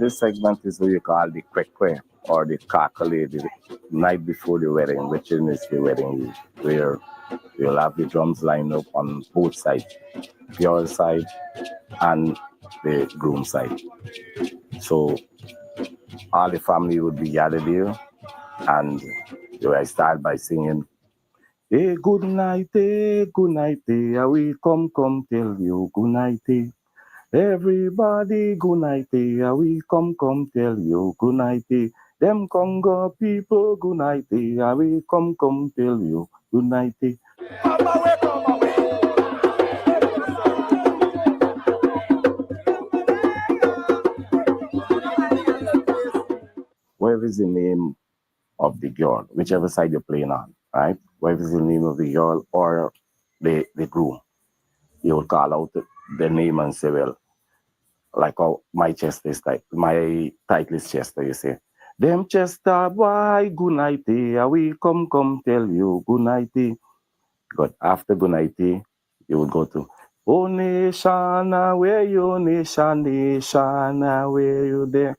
this segment is what you call the kwekwe or the kakale, the night before the wedding, which is the wedding eve, where you'll have the drums lined up on both sides, your side and the groom side. So all the family would be gathered here, and you will start by singing, "Hey, good night, I will come tell you good night. Everybody good night, I will come tell you good night. Them Congo people good night, I will come tell you good night." Whatever is the name of the girl, whichever side you're playing on, right? Whatever is the name of the girl or the groom, you will call out the name and say, well, like how my chest is like, my title is Chester, you say, "Them Chester boy, good night, I will come tell you good night." But after good night, you would go to, "Oh nation, where you nation, where you there?"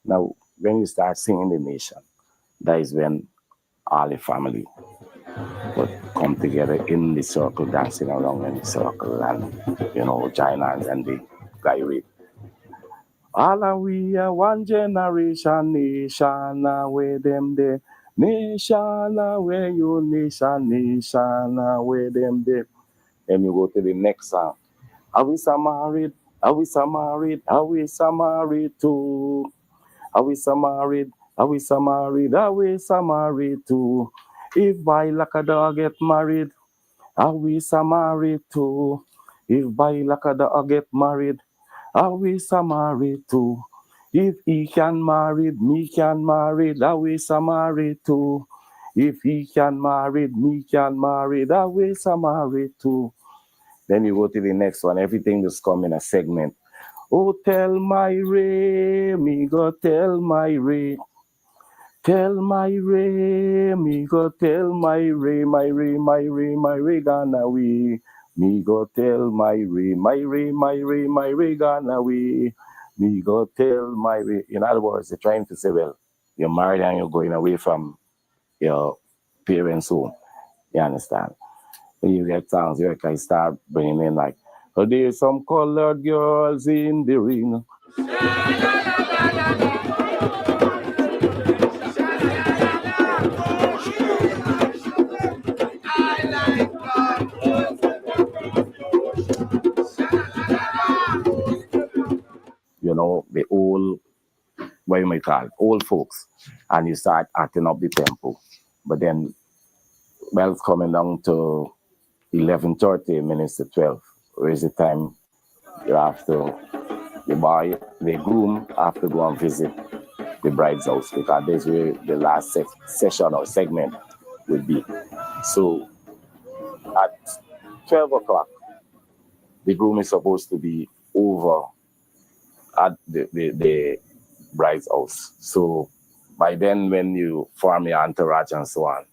Now, when you start singing the nation, that is when all the family would come together in the circle, dancing around in the circle, and join hands and they gyrate. All of we are one generation, nation, where them there. Nation, where you nation, where them there. And you go to the next song. Are we some married? Are we some married? Are we some married too? Are we some married? Are we some married? Are we some married too? If by like a dog get married, are we some married too? If by like a dog get married, are we some married too? If he can married, me can married, are we some married too? If he can married, me can married, are we some married too? Then you go to the next one. Everything just come in a segment. Oh, tell my Ray, me go tell my Ray. Tell my Ray, me go tell my Ray, my Ray, my Ray, my Ray gone away. Me go tell my Ray, my Ray, my Ray, my Ray gone away. Me go tell my Ray. In other words, they're trying to say, well, you're married and you're going away from your parents' home. You understand? When you get songs, you can start bringing in like, "Oh, there's some colored girls in the ring." The old, what you may call it, old folks, and you start acting up the tempo. But then, well, it's coming down to 11:30 minutes to 12, where is the time you have to, the groom have to go and visit the bride's house, because that's where the last session or segment will be. So at 12 o'clock, the groom is supposed to be over at the bride's house. So by then, when you form your entourage and so on,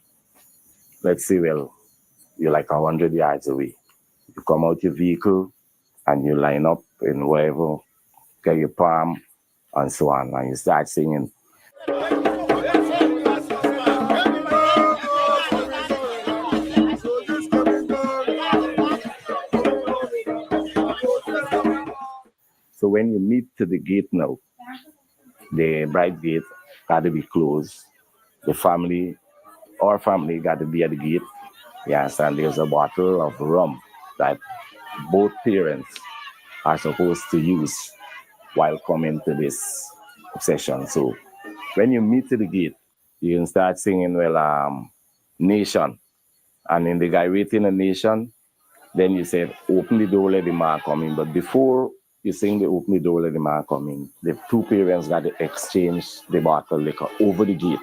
let's say, well, you're like 100 yards away. You come out your vehicle and you line up in wherever, get your palm and so on, and you start singing. So when you meet to the gate now, the bride gate got to be closed. The family, our family got to be at the gate. Yes, and there's a bottle of rum that both parents are supposed to use while coming to this session. So when you meet to the gate, you can start singing, well, nation. And in the guy waiting a nation, then you said, "Open the door, let the man come in." But before you sing the "Open the door, let the man come in," the two parents got to exchange the bottle liquor over the gate,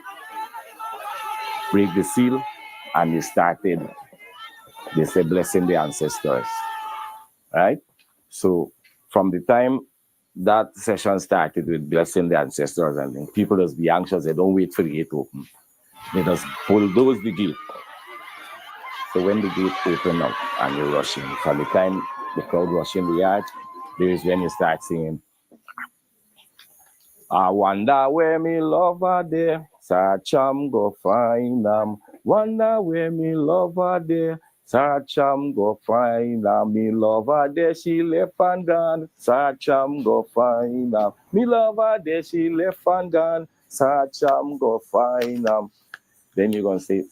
break the seal, and you started, they say, blessing the ancestors, right? So from the time that session started with blessing the ancestors and things. People just be anxious. They don't wait for the gate to open. They just bulldoze the gate. So when the gate open up and you're rushing, from the time the crowd rush in the yard, there is when you start singing, I wonder where me lover there, search go find them. Wonder where me lover there, search go find them. Me lover there, she left and gone, search go find them. Me lover there, she left and gone, search go find them. Then you're gonna sing,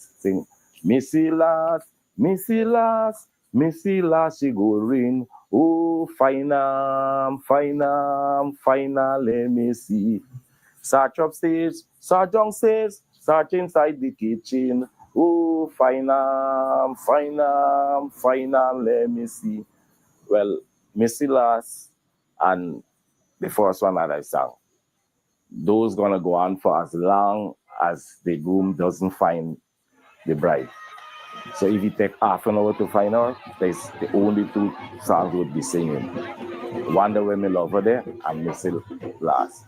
Missy Lass, Missy Lass, Missy Lass, she go ring. Oh, final, let me see. Search upstairs, search downstairs, search inside the kitchen. Oh, final, let me see. Well, Missy Lass and the first one that I sang, those gonna go on for as long as the groom doesn't find the bride. So if you take half an hour to find her, there's the only two songs would be singing. Wonder Where Me Love Her There and Missy Lass.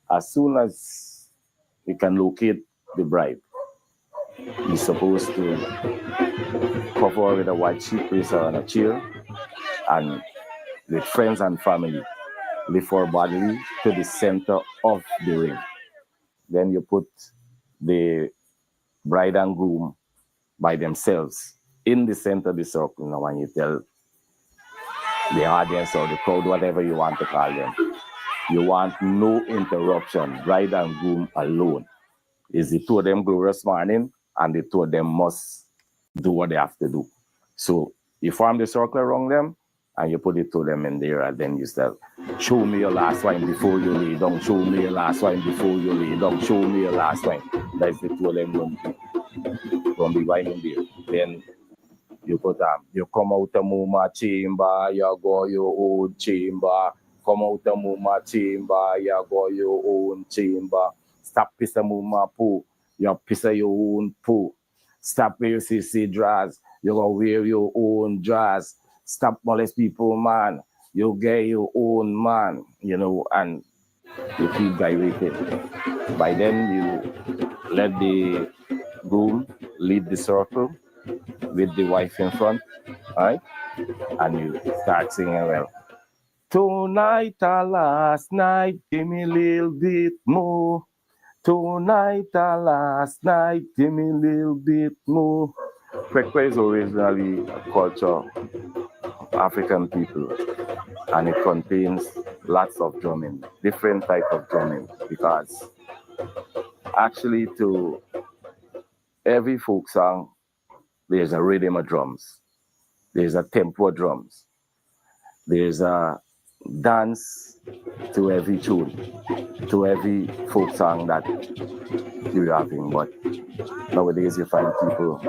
As soon as you can locate the bride, you're supposed to cover her with a white sheet, place her on a chair, and with friends and family, lift her bodily to the center of the ring. Then you put the bride and groom by themselves in the center of the circle. Now, when you tell the audience or the crowd, whatever you want to call them, you want no interruption, bride and groom alone. Is the two of them glorious morning, and the two of them must do what they have to do. So you form the circle around them, and you put the two of them in there, and then you say, show me your last wine before you lay down, show me your last wine before you lay down, show me your last wine. That's the two of them going to be whining there. Then you put you come out of Muma chamber, you go your own chamber. Come out of Muma chamber, you go your own chamber. Stop piss of Muma poo, you piss of your own poo. Stop wear CC dress, you go wear your own dress. Stop molest people, man. You get your own man, you know, and you keep gyrated. By then, you let the groom lead the circle with the wife in front, right? And you start singing, well, tonight or last night, give me a little bit more. Tonight or last night, give me a little bit more. Kwekwe is originally a culture of African people, and it contains lots of drumming, different type of drumming, because actually to every folk song, there's a rhythm of drums. There's a tempo of drums. There's a dance to every tune, to every folk song that you're having. But nowadays you find people,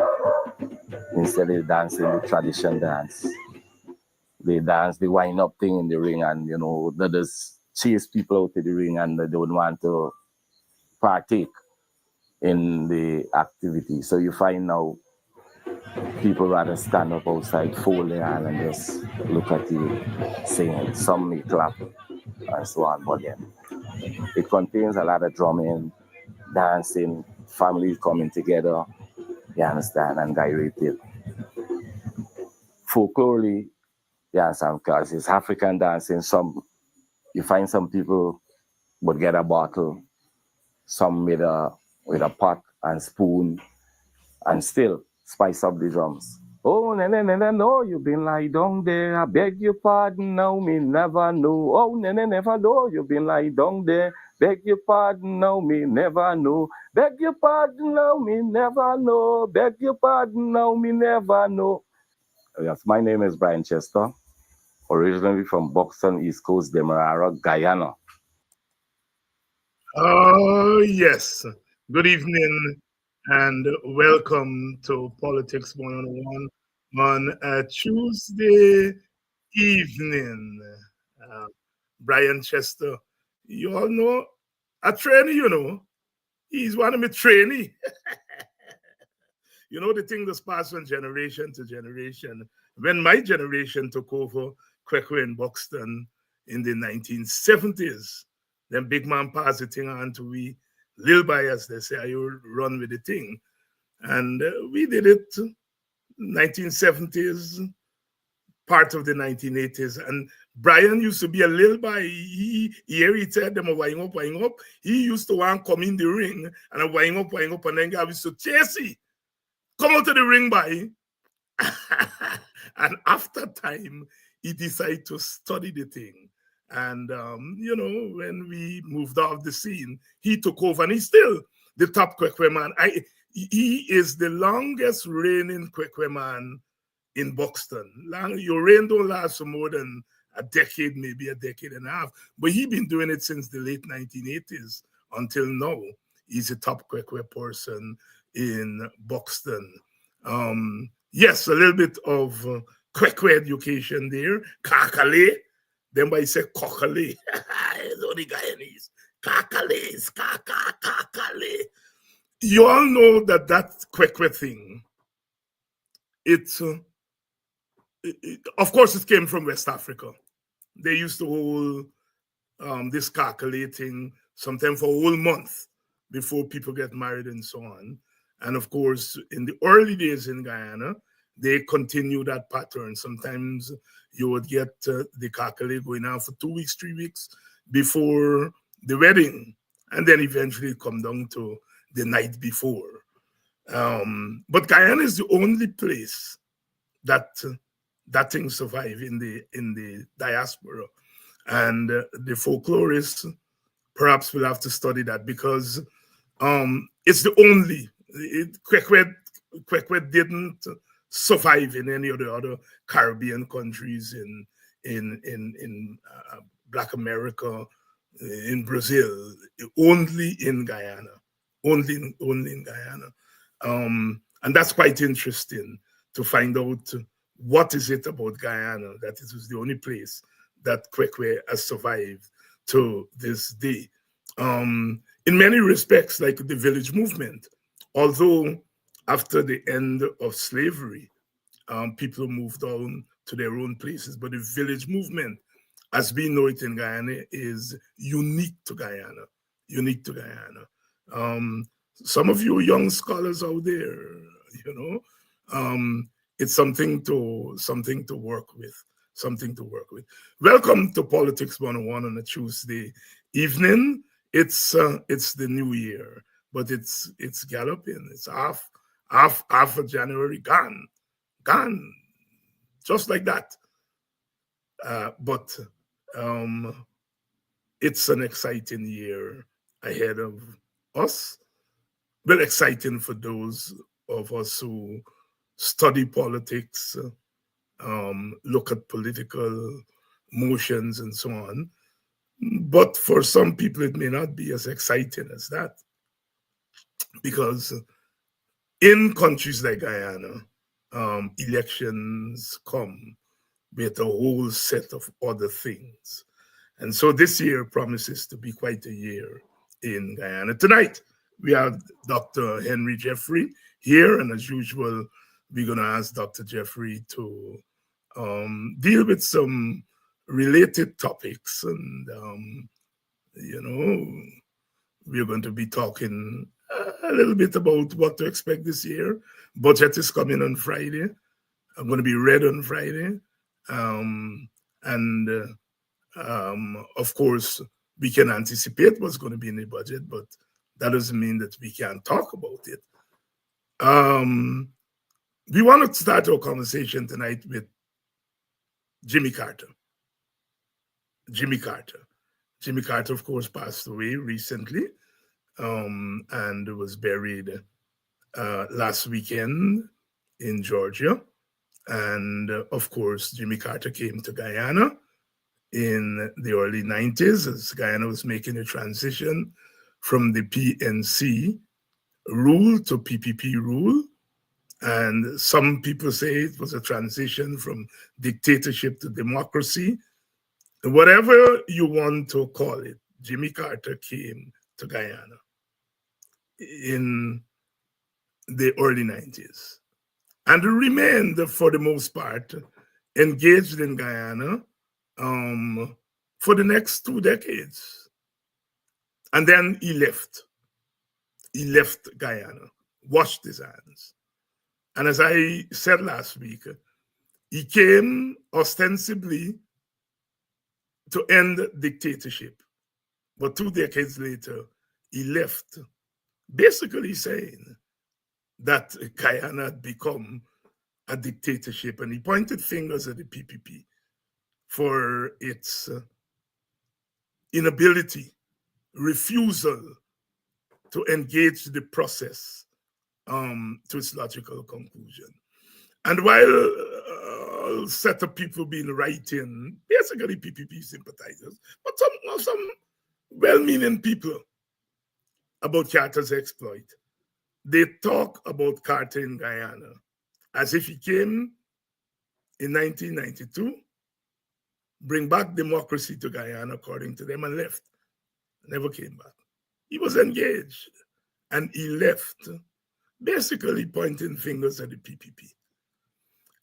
instead of dancing the tradition dance, they dance the wind up thing in the ring, and you know, they just chase people out of the ring, and they don't want to partake in the activity. So you find now people rather stand up outside, fold their hand, and just look at you singing. Some may clap and so on, but then it contains a lot of drumming, dancing, families coming together, you understand, and gyrated. Folklorally, you understand, because it's African dancing. Some, you find some people would get a bottle, some with a pot and spoon, and still spice up the drums. Oh, no, you been lie down there. I beg your pardon, now me never know. Oh, never know, you been lie down there. Beg your pardon, now me never know. Beg your pardon, now me never know. Beg your pardon, now me never know. Yes, my name is Brian Chester, originally from Buxton, East Coast, Demerara, Guyana. Oh, yes. Good evening and welcome to Politics 101 on a Tuesday evening. Uh, Brian Chester, you all know a trainee, you know. He's one of my trainee. You know, the thing that's passed from generation to generation. When my generation took over Kwekwe in Buxton, in the 1970s. Then big man passed the thing on to we, little by as they say, you run with the thing. And we did it 1970s, part of the 1980s. And Brian used to be a little boy. Here he said them wine up, wine up. He used to want to come in the ring and wine up, and then I used to chase he. Come out to the ring, boy. And after time, he decided to study the thing. And, when we moved off the scene, he took over and he's still the top Kwekwe man. He is the longest reigning Kwekwe man in Buxton. Your reign don't last for more than a decade, maybe a decade and a half. But he's been doing it since the late 1980s until now. He's a top Kwekwe person in Buxton. Yes, a little bit of Kwekwe education there. Kakale. Then by say Kokale. It's only Guyanese. Kakale is Kakale. You all know that Kwekwe thing, of course, it came from West Africa. They used to hold this calculating sometimes for a whole month before people get married and so on. And of course, in the early days in Guyana, they continue that pattern. Sometimes you would get the calculate going on for 2 weeks, 3 weeks before the wedding, and then eventually come down to the night before. But Guyana is the only place that thing survive in the diaspora, and the folklorists perhaps will have to study that because it's the only Kwekwe didn't survive in any of the other Caribbean countries in Black America, in Brazil, only in Guyana, only in Guyana, and that's quite interesting to find out what is it about Guyana that it was the only place that Kwekwe has survived to this day. In many respects, like the village movement, although after the end of slavery, people moved on to their own places, but the village movement, as we know it in Guyana, is unique to Guyana, some of you young scholars out there, it's something to work with. Welcome to Politics 101 on a Tuesday evening. It's the new year, but it's galloping. It's half of January gone, just like that. But it's an exciting year ahead of us. Well, exciting for those of us who study politics, look at political motions and so on. But for some people, it may not be as exciting as that. Because in countries like Guyana, elections come with a whole set of other things. And so this year promises to be quite a year in Guyana. Tonight, we have Dr. Henry Jeffrey here, and as usual, we're going to ask Dr. Jeffrey to deal with some related topics. And, we're going to be talking a little bit about what to expect this year. Budget is coming on Friday. I'm going to be read on Friday. Of course, we can anticipate what's going to be in the budget, but that doesn't mean that we can't talk about it. We want to start our conversation tonight with Jimmy Carter. Jimmy Carter, of course, passed away recently and was buried last weekend in Georgia. And of course, Jimmy Carter came to Guyana in the early 90s as Guyana was making a transition from the PNC rule to PPP rule. And some people say it was a transition from dictatorship to democracy. Whatever you want to call it, Jimmy Carter came to Guyana in the early 90s and remained, for the most part, engaged in Guyana for the next 2 decades. And then he left. He left Guyana, washed his hands. And as I said last week, he came ostensibly to end dictatorship. But 2 decades later, he left, basically saying that Guyana had become a dictatorship. And he pointed fingers at the PPP for its inability, refusal to engage the process to its logical conclusion. And while a set of people been writing, basically PPP sympathizers, but some well-meaning people about Carter's exploit, they talk about Carter in Guyana as if he came in 1992, bring back democracy to Guyana, according to them, and left. Never came back. He was engaged, and he left, basically pointing fingers at the PPP.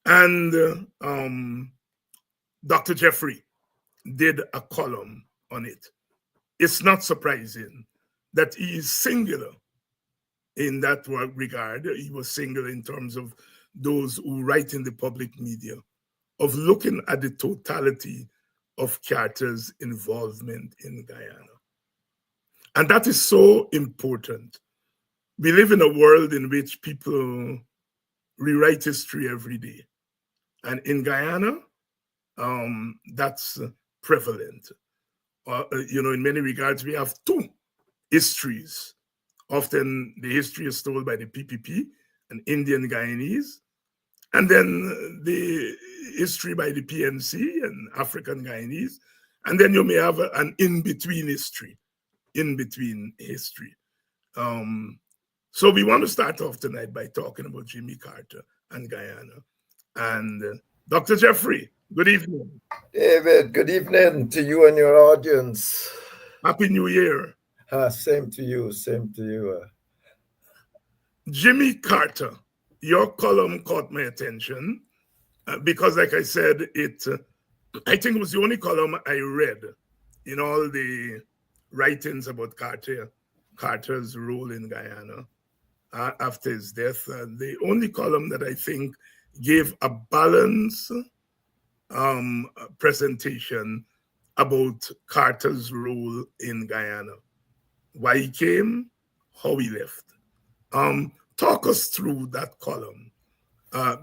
And Dr. Jeffrey did a column on it. It's not surprising that he is singular in that regard. He was singular in terms of those who write in the public media, of looking at the totality of Carter's involvement in Guyana. And that is so important. We live in a world in which people rewrite history every day. And in Guyana, that's prevalent. In many regards, we have two histories. Often the history is told by the PPP and Indian Guyanese, and then the history by the PNC and African Guyanese. And then you may have an in-between history. So we want to start off tonight by talking about Jimmy Carter and Guyana. And Dr. Jeffrey, good evening. David, good evening to you and your audience. Happy New Year. Same to you, same to you. Jimmy Carter, your column caught my attention because, like I said, I think it was the only column I read in all the writings about Carter's role in Guyana after his death. The only column that I think gave a balanced presentation about Carter's role in Guyana, why he came, how he left. Talk us through that column,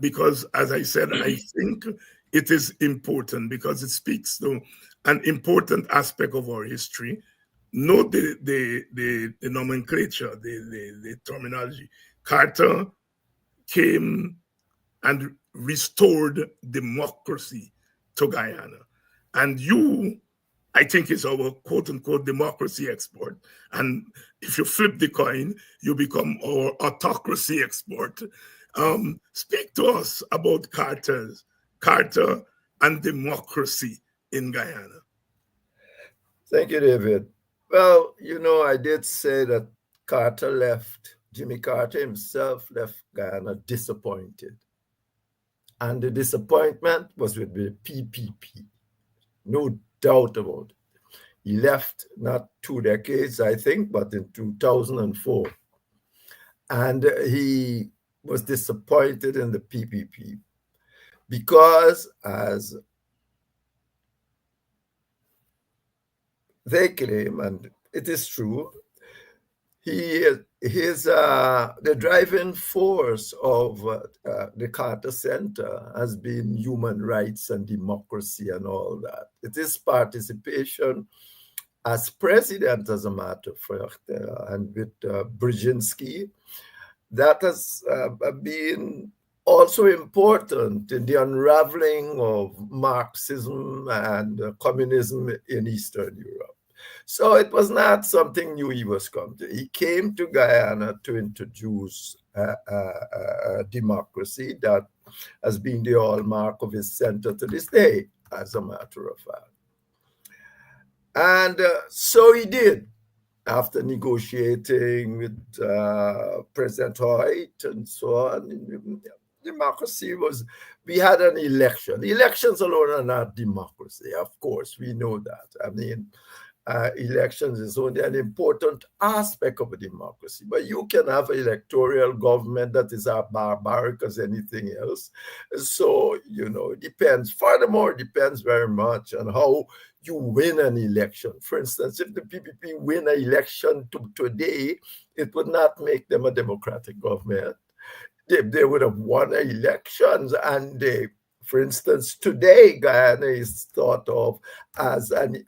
because, as I said, I think it is important because it speaks to an important aspect of our history. Note the nomenclature, the terminology. Carter came and restored democracy to Guyana. And you, I think, is our quote-unquote democracy expert. And if you flip the coin, you become our autocracy expert. Speak to us about Carter and democracy in Guyana. Thank you, David. Well, I did say that Jimmy Carter himself left Guyana disappointed. And the disappointment was with the PPP. No doubt about it. He left not 2 decades, I think, but in 2004. And he was disappointed in the PPP because, as they claim, and it is true, the driving force of the Carter Center has been human rights and democracy and all that. It is participation as president, as a matter of fact, and with Brzezinski, that has been also important in the unraveling of Marxism and communism in Eastern Europe. So it was not something new he was coming to. He came to Guyana to introduce democracy that has been the hallmark of his center to this day, as a matter of fact. And so he did, after negotiating with President Hoyt and so on. Democracy was we had an election. Elections alone are not democracy, of course, we know that. I mean, elections is only an important aspect of a democracy, but you can have an electoral government that is as barbaric as anything else. So, it depends. Furthermore, it depends very much on how you win an election. For instance, if the PPP win an election today, it would not make them a democratic government. They would have won elections, and for instance, today Guyana is thought of as an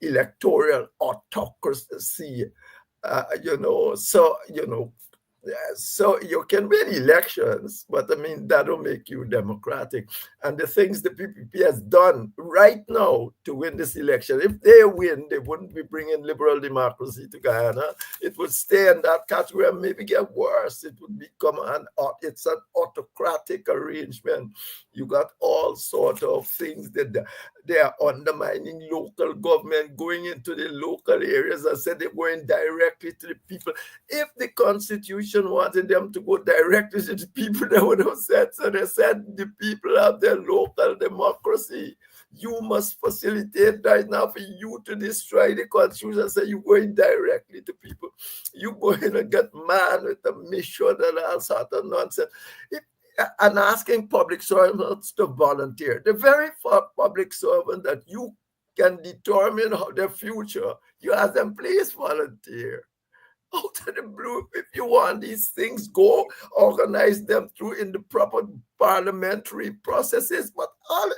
electoral autocracy. So you can win elections, but I mean, that will make you democratic. And the things the PPP has done right now to win this election, if they win, they wouldn't be bringing liberal democracy to Guyana. It would stay in that category and maybe get worse. It would become it's an autocratic arrangement. You got all sort of things that they are undermining local government, going into the local areas. I said they're going directly to the people. If the Constitution wanted them to go directly to the people, they would have said so. They said the people have their local democracy. You must facilitate right now for you to destroy the Constitution. Say you're going directly to people. You go in and get mad with a mission and all sort of nonsense. And asking public servants to volunteer. The very public servant that you can determine how their future, you ask them, please volunteer. Out of the blue, if you want these things, go organize them through in the proper parliamentary processes. But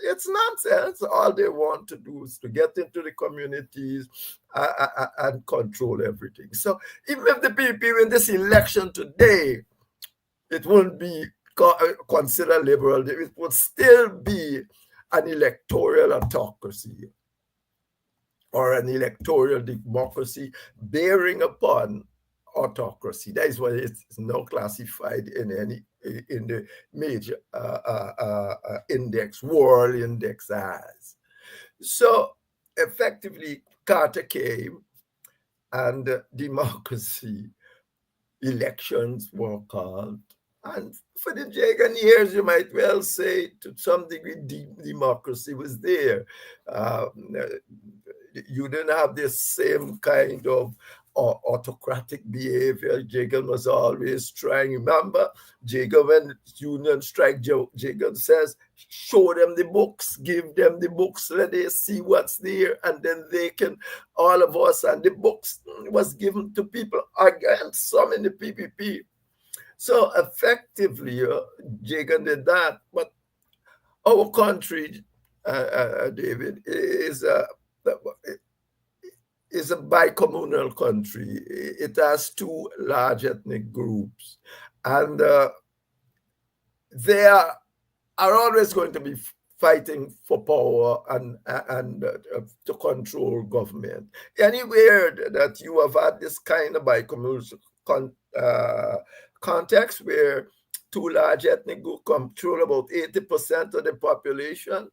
it's nonsense. All they want to do is to get into the communities and control everything. So even if the people win this election today, it won't be considered liberal. It would still be an electoral autocracy or an electoral democracy bearing upon autocracy. That is why it's now classified in the major world index as. So effectively, Carter came and democracy elections were called. And for the Jagan years, you might well say, to some degree, democracy was there. You didn't have this same kind of autocratic behavior. Jagan was always trying. Remember, Jagan, when union strike, Jagan says, show them the books, give them the books, let they see what's there, and then they can, all of us, and the books was given to people against some in the PPP. So effectively, Jagan did that. But our country, David, is a bicommunal country. It has two large ethnic groups, and they are always going to be fighting for power and to control government. Anywhere that you have had this kind of bicommunal context where two large ethnic groups control about 80% of the population,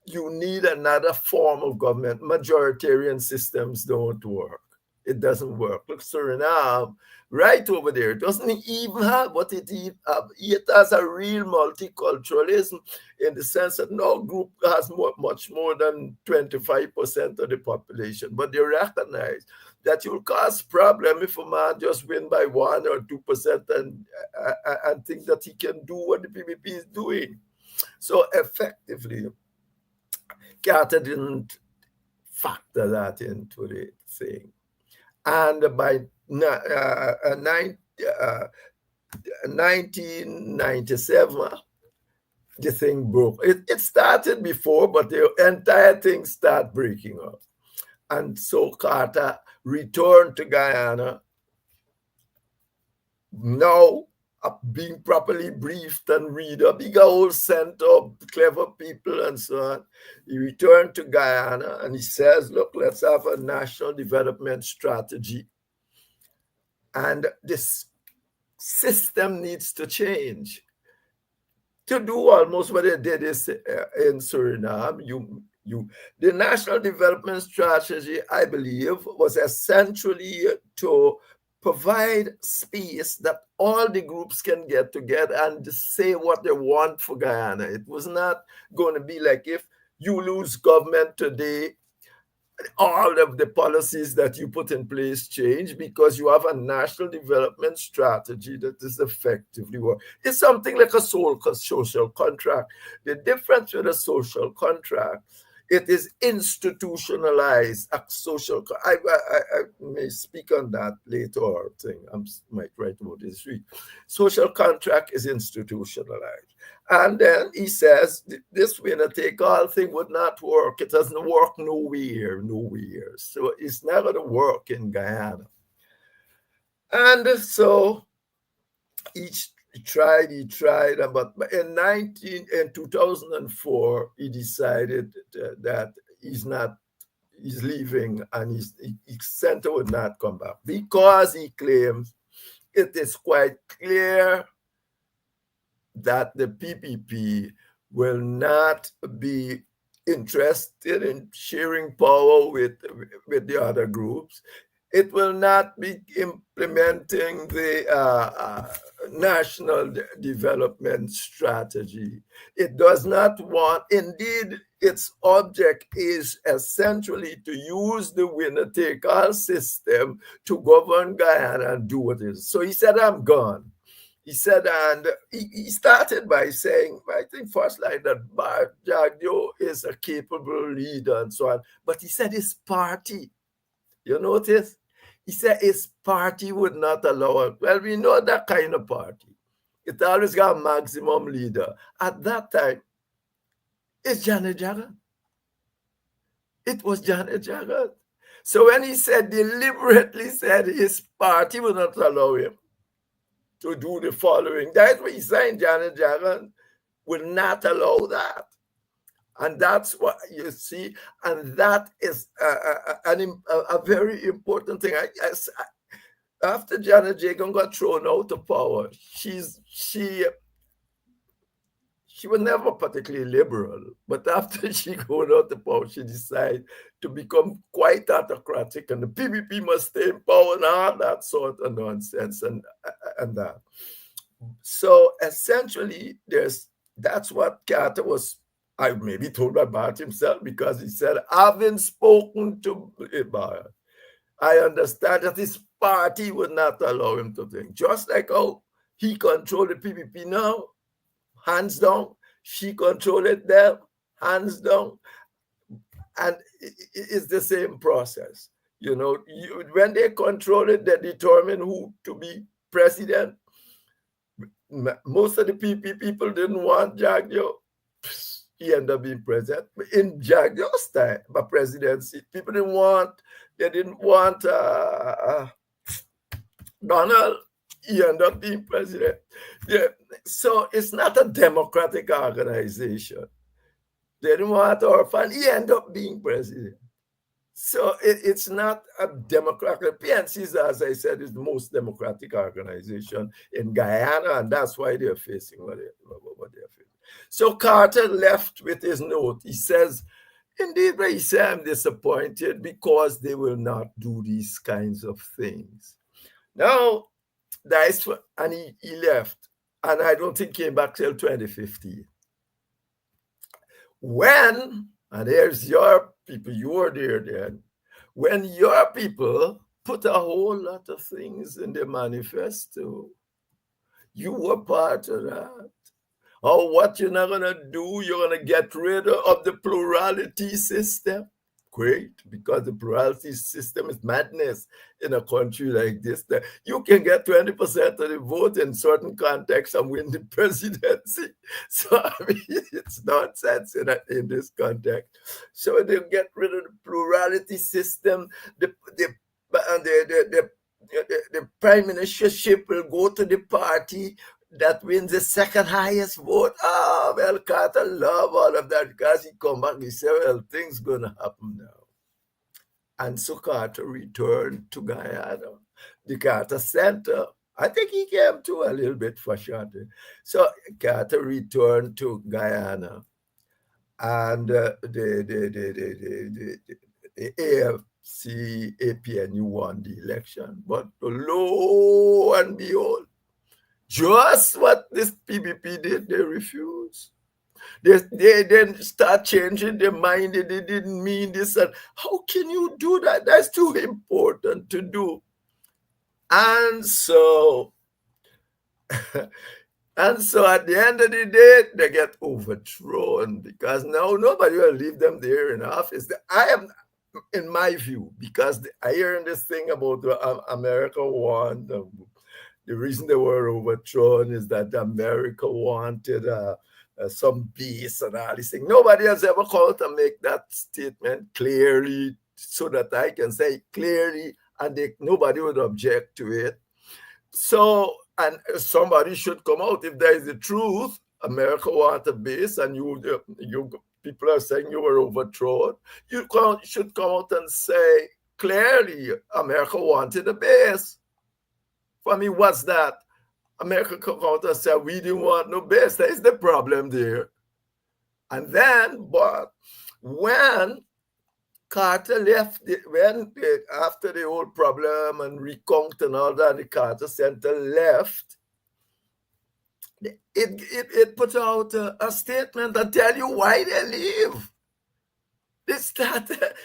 you need another form of government. Majoritarian systems don't work. It doesn't work. Look, Suriname, right over there, it doesn't even have what it has. It has a real multiculturalism in the sense that no group has much more than 25% of the population, but they recognize that you'll cause problem if a man just win by 1 or 2% and think that he can do what the PPP is doing. So effectively, Carter didn't factor that into the thing. And by 1997, the thing broke. It started before, but the entire thing started breaking up. And so Carter returned to Guyana, now being properly briefed and read up. He got a whole center of clever people and so on. He returned to Guyana and he says, look, let's have a national development strategy. And this system needs to change. To do almost what they did is in Suriname, the national development strategy, I believe, was essentially to provide space that all the groups can get together and say what they want for Guyana. It was not going to be like if you lose government today, all of the policies that you put in place change because you have a national development strategy that is effectively work. It's something like a social contract. The difference with a social contract, it is institutionalized. A social. I may speak on that later. Or thing I might write about this week. Social contract is institutionalized. And then he says, this winner take all thing would not work. It doesn't work nowhere, nowhere. So it's not going to work in Guyana. And so he tried, but in 2004, he decided that he's leaving and his center would not come back because he claims it is quite clear that the PPP will not be interested in sharing power with the other groups. It will not be implementing the national development strategy. It does not want, indeed, its object is essentially to use the winner-take-all system to govern Guyana and do what it is. So he said, I'm gone. He said, and he started by saying, I think first like that Jagdio is a capable leader and so on. But he said his party, you notice? He said his party would not allow it. Well, we know that kind of party. It always got a maximum leader. At that time, it's Janet Jagan. It was Janet Jagan. So when he said, deliberately said his party would not allow him to do the following. That's what he's saying. Janet Jagan will not allow that. And that's what you see. And that is a very important thing. After Janet Jagan got thrown out of power, she was never particularly liberal. But after she got out of power, she decided to become quite autocratic, and the PPP must stay in power and all that sort of nonsense and that. So essentially, that's what Carter was, I maybe told about himself, because he said, having spoken to Ibarra, I understand that his party would not allow him to think. Just like how he controlled the PPP now, hands down, she controlled it there, hands down. And it's the same process. You know, when they control it, they determine who to be president. Most of the PP people didn't want Jagdio. He ended up being president. In Jagdio's time, but presidency, people didn't want Donald. He ended up being president. Yeah. So it's not a democratic organization. They didn't want Orphan. He ended up being president. So it's not a democratic. PNC, as I said, is the most democratic organization in Guyana, and that's why they're facing what they're facing. So Carter left with his note. He says, indeed, he said, I'm disappointed because they will not do these kinds of things. Now, and he left, and I don't think he came back till 2015. When, and here's your people, you were there then, when your people put a whole lot of things in the manifesto, you were part of that. Oh, what you're not going to do, you're going to get rid of the plurality system. Great, because the plurality system is madness in a country like this. That you can get 20% of the vote in certain contexts and win the presidency. So, I mean, it's nonsense in this context. So they get rid of the plurality system. The prime ministership will go to the party that wins the second highest vote. Oh, well, Carter love all of that because he come back and he said, well, things going to happen now. And so Carter returned to Guyana. The Carter Center, I think he came too a little bit for short. So Carter returned to Guyana. And the CAPNU won the election. But lo and behold, just what this PBP did, they refused. They then start changing their mind. They didn't mean this. And how can you do that? That's too important to do. And so, and so at the end of the day, they get overthrown because now nobody will leave them there in office. I am, in my view, because I hear this thing about America won. The reason they were overthrown is that America wanted some peace and all these things. Nobody has ever called to make that statement clearly so that I can say clearly and nobody would object to it. So, and somebody should come out if there is the truth. America want a base, and you people are saying you were overthrown. You should come out and say clearly, America wanted a base. For me, what's that? America come out and say we didn't want no base. That is the problem there. And then, but when Carter left, after the whole problem and recount and all that, the Carter Center left, it put out a statement that tell you why they leave. This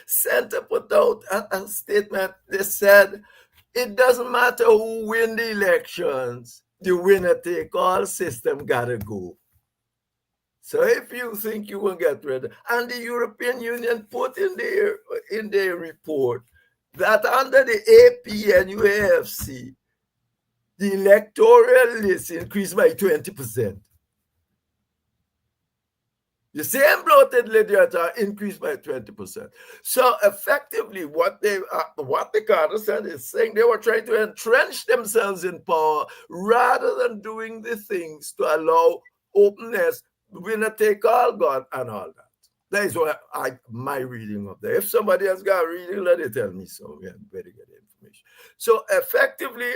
Center put out a statement. They said, it doesn't matter who win the elections, the winner take all system gotta go. So if you think you will get rid of, and the European Union put in their report that under the AP and UAFC, the electoral list increased by 20%. The same bloated literature increased by 20%. So effectively, what the Carter Center is saying, they were trying to entrench themselves in power rather than doing the things to allow openness, winner take all, God, and all that. That is what my reading of that. If somebody else got a reading, let it tell me so. We have very good information. So effectively,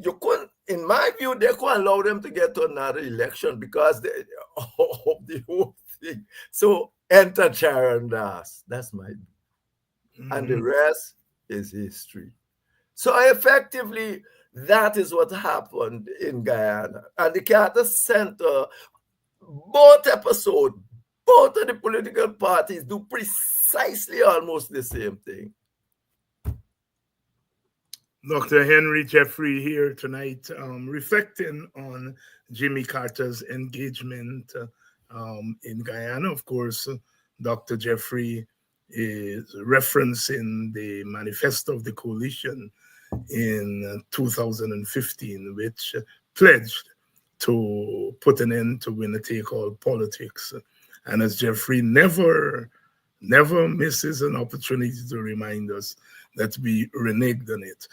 you couldn't, in my view, they couldn't allow them to get to another election because of the whole thing. So enter Charon Das. That's my view. Mm-hmm. And the rest is history. So effectively, that is what happened in Guyana. And the Carter Center, both episodes, both of the political parties do precisely almost the same thing. Dr. Henry Jeffrey here tonight, reflecting on Jimmy Carter's engagement in Guyana. Of course, Dr. Jeffrey is referencing the manifesto of the coalition in 2015, which pledged to put an end to winner-take-all politics. And as Jeffrey never misses an opportunity to remind us that we reneged on it.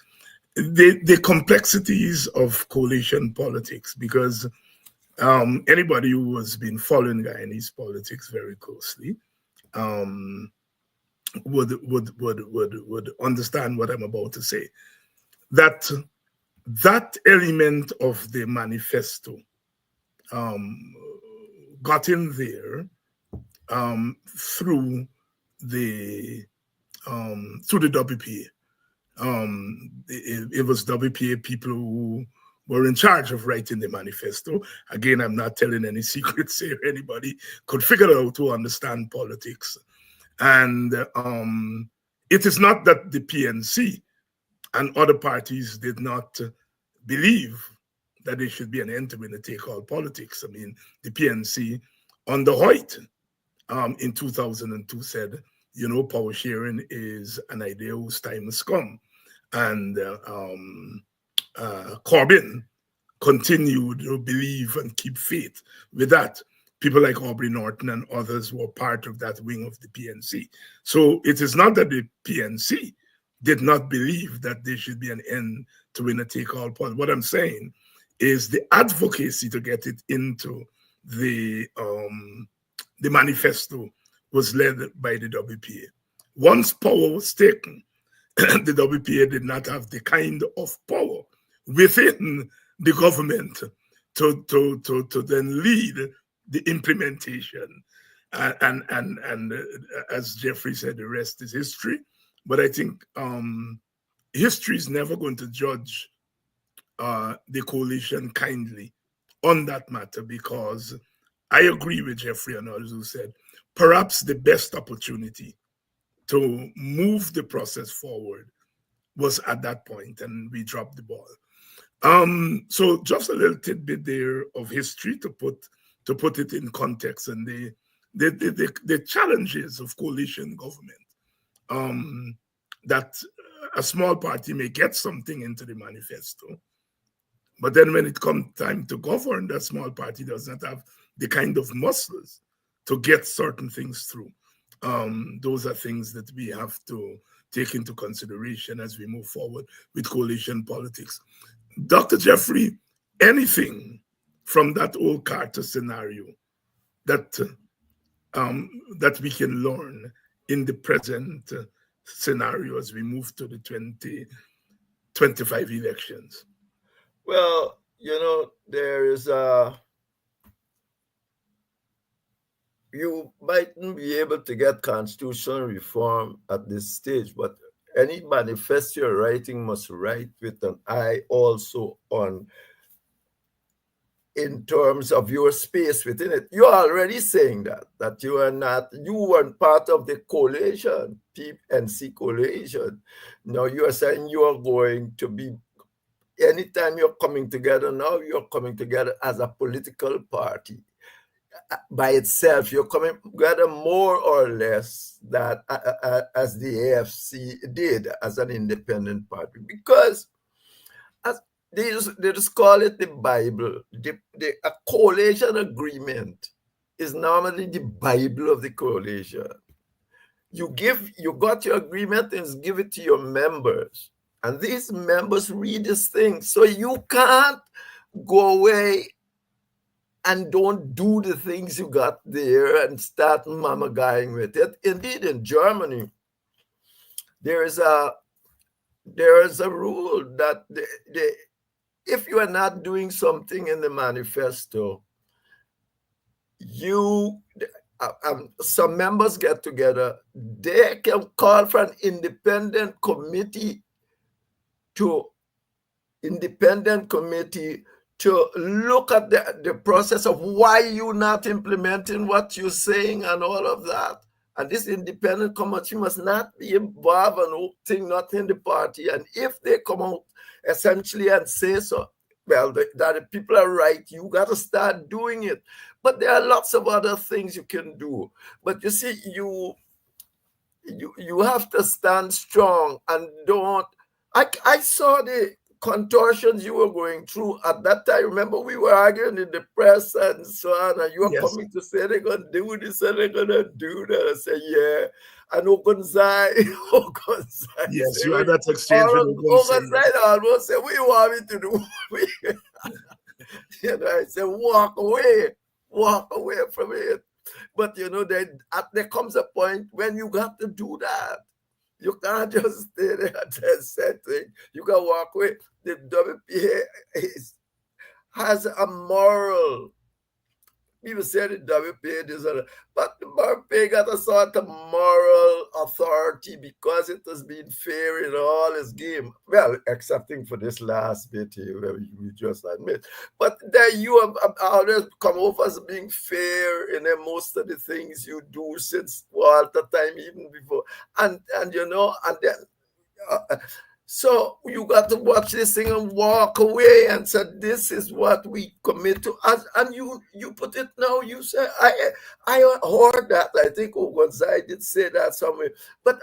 The complexities of coalition politics, because anybody who has been following Guyanese politics very closely would understand what I'm about to say. That element of the manifesto got in there through the WPA. It was WPA people who were in charge of writing the manifesto. Again, I'm not telling any secrets here. Anybody could figure it out to understand politics. And it is not that the PNC and other parties did not believe that there should be an end to winner-take-all politics. I mean, the PNC under Hoyt in 2002 said, power sharing is an idea whose time has come. And Corbyn continued to believe and keep faith with that. People like Aubrey Norton and others were part of that wing of the PNC. So it is not that the PNC did not believe that there should be an end to winner-take-all politics. What I'm saying is the advocacy to get it into the manifesto was led by the WPA. Once power was taken, the WPA did not have the kind of power within the government to then lead the implementation. And as Jeffrey said, the rest is history. But I think history is never going to judge the coalition kindly on that matter, because I agree with Jeffrey and others who said perhaps the best opportunity to move the process forward was at that point, and we dropped the ball. So just a little tidbit there of history to put it in context, and the challenges of coalition government. Um, that a small party may get something into the manifesto, but then when it comes time to govern, that small party does not have the kind of muscles to get certain things through. Those are things that we have to take into consideration as we move forward with coalition politics. Dr. Jeffrey, anything from that old Carter scenario that that we can learn in the present scenario as we move to the 2025 elections? Well, there is a you mightn't be able to get constitutional reform at this stage, but any manifesto you're writing must write with an eye also on, in terms of your space within it. You're already saying that you weren't part of the coalition, PNC coalition. Now you are saying you are going to be, anytime you're coming together now, you're coming together as a political party by itself. You're coming together more or less that as the AFC did as an independent party, because as they just call it the Bible. A coalition agreement is normally the Bible of the coalition. You got your agreement and give it to your members, and these members read this thing. So you can't go away and don't do the things you got there and start mama guying with it. Indeed, in Germany, there is a rule that if you are not doing something in the manifesto, some members get together, they can call for an independent committee to look at the process of why you're not implementing what you're saying and all of that. And this independent committee must not be involved in nothing in the party. And if they come out essentially and say so, well, that the people are right, you got to start doing it. But there are lots of other things you can do. But you see, you have to stand strong and don't. I saw the contortions you were going through at that time. Remember, we were arguing in the press and so on, and you were coming to say they're going to do this and they're going to do that. I said, yeah. And Ogunzai, yes, you had that exchange with Ogunzai almost said, what do you want me to do? I said, walk away from it. But there comes a point when you got to do that. You can't just stay there at that setting. You can walk away. The WPA has a moral. People say the WPA is but the WPA got a sort of moral authority because it has been fair in all its game. Well, excepting for this last bit here, where we just admit. But there you have always come off as being fair in most of the things you do since Walter time, even before. And then so you got to watch this thing and walk away and say, this is what we commit to. And you put it now, you say, I heard that. I think Ogunzai did say that somewhere. But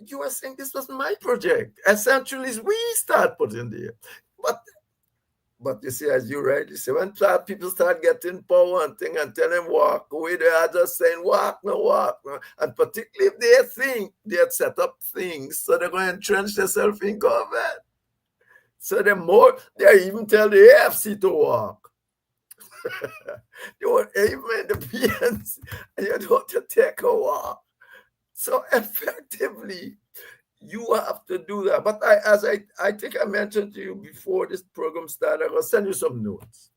you were saying this was my project. Essentially, we start putting there. But you see, as you rightly say, when people start getting power and thing and tell them walk away, they are just saying walk no. And particularly if they think they had set up things, so they're going to entrench themselves in government. So they even tell the AFC to walk. They were even the PNC, and you don't have to take a walk. So effectively, you have to do that. But I think I mentioned to you before this program started, I'm going to send you some notes.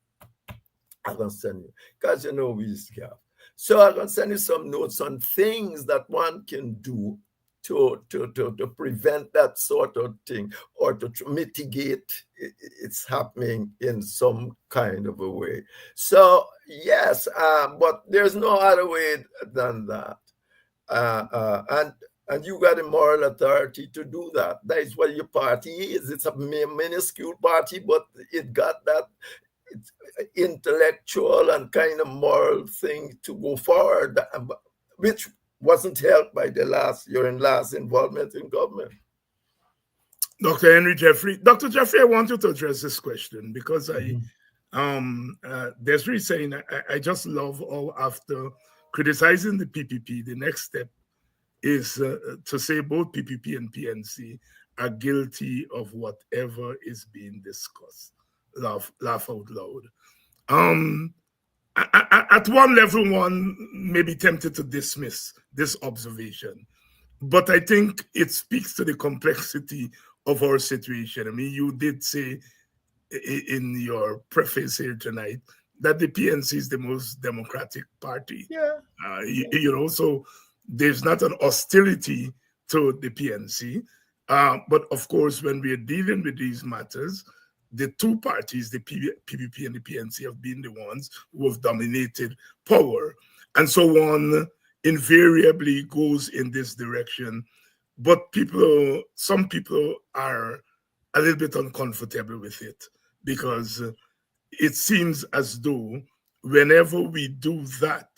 I'm going to send you, because we scarf. So I'm going to send you some notes on things that one can do to prevent that sort of thing, or to mitigate it's happening in some kind of a way. So yes, but there's no other way than that. And you got a moral authority to do that. That is what your party is. It's a minuscule party, but it got that intellectual and kind of moral thing to go forward, which wasn't helped by your last involvement in government. Dr. Henry Jeffrey. Dr. Jeffrey, I want you to address this question because Desiree saying, I just love how after criticizing the PPP, the next step is to say both PPP and PNC are guilty of whatever is being discussed. Laugh out loud. At one level, one may be tempted to dismiss this observation, but I think it speaks to the complexity of our situation. I mean, you did say in your preface here tonight that the PNC is the most democratic party. Yeah. So there's not an hostility to the PNC. But of course, when we are dealing with these matters, the two parties, the PPP and the PNC, have been the ones who have dominated power. And so one invariably goes in this direction. But some people are a little bit uncomfortable with it because it seems as though whenever we do that,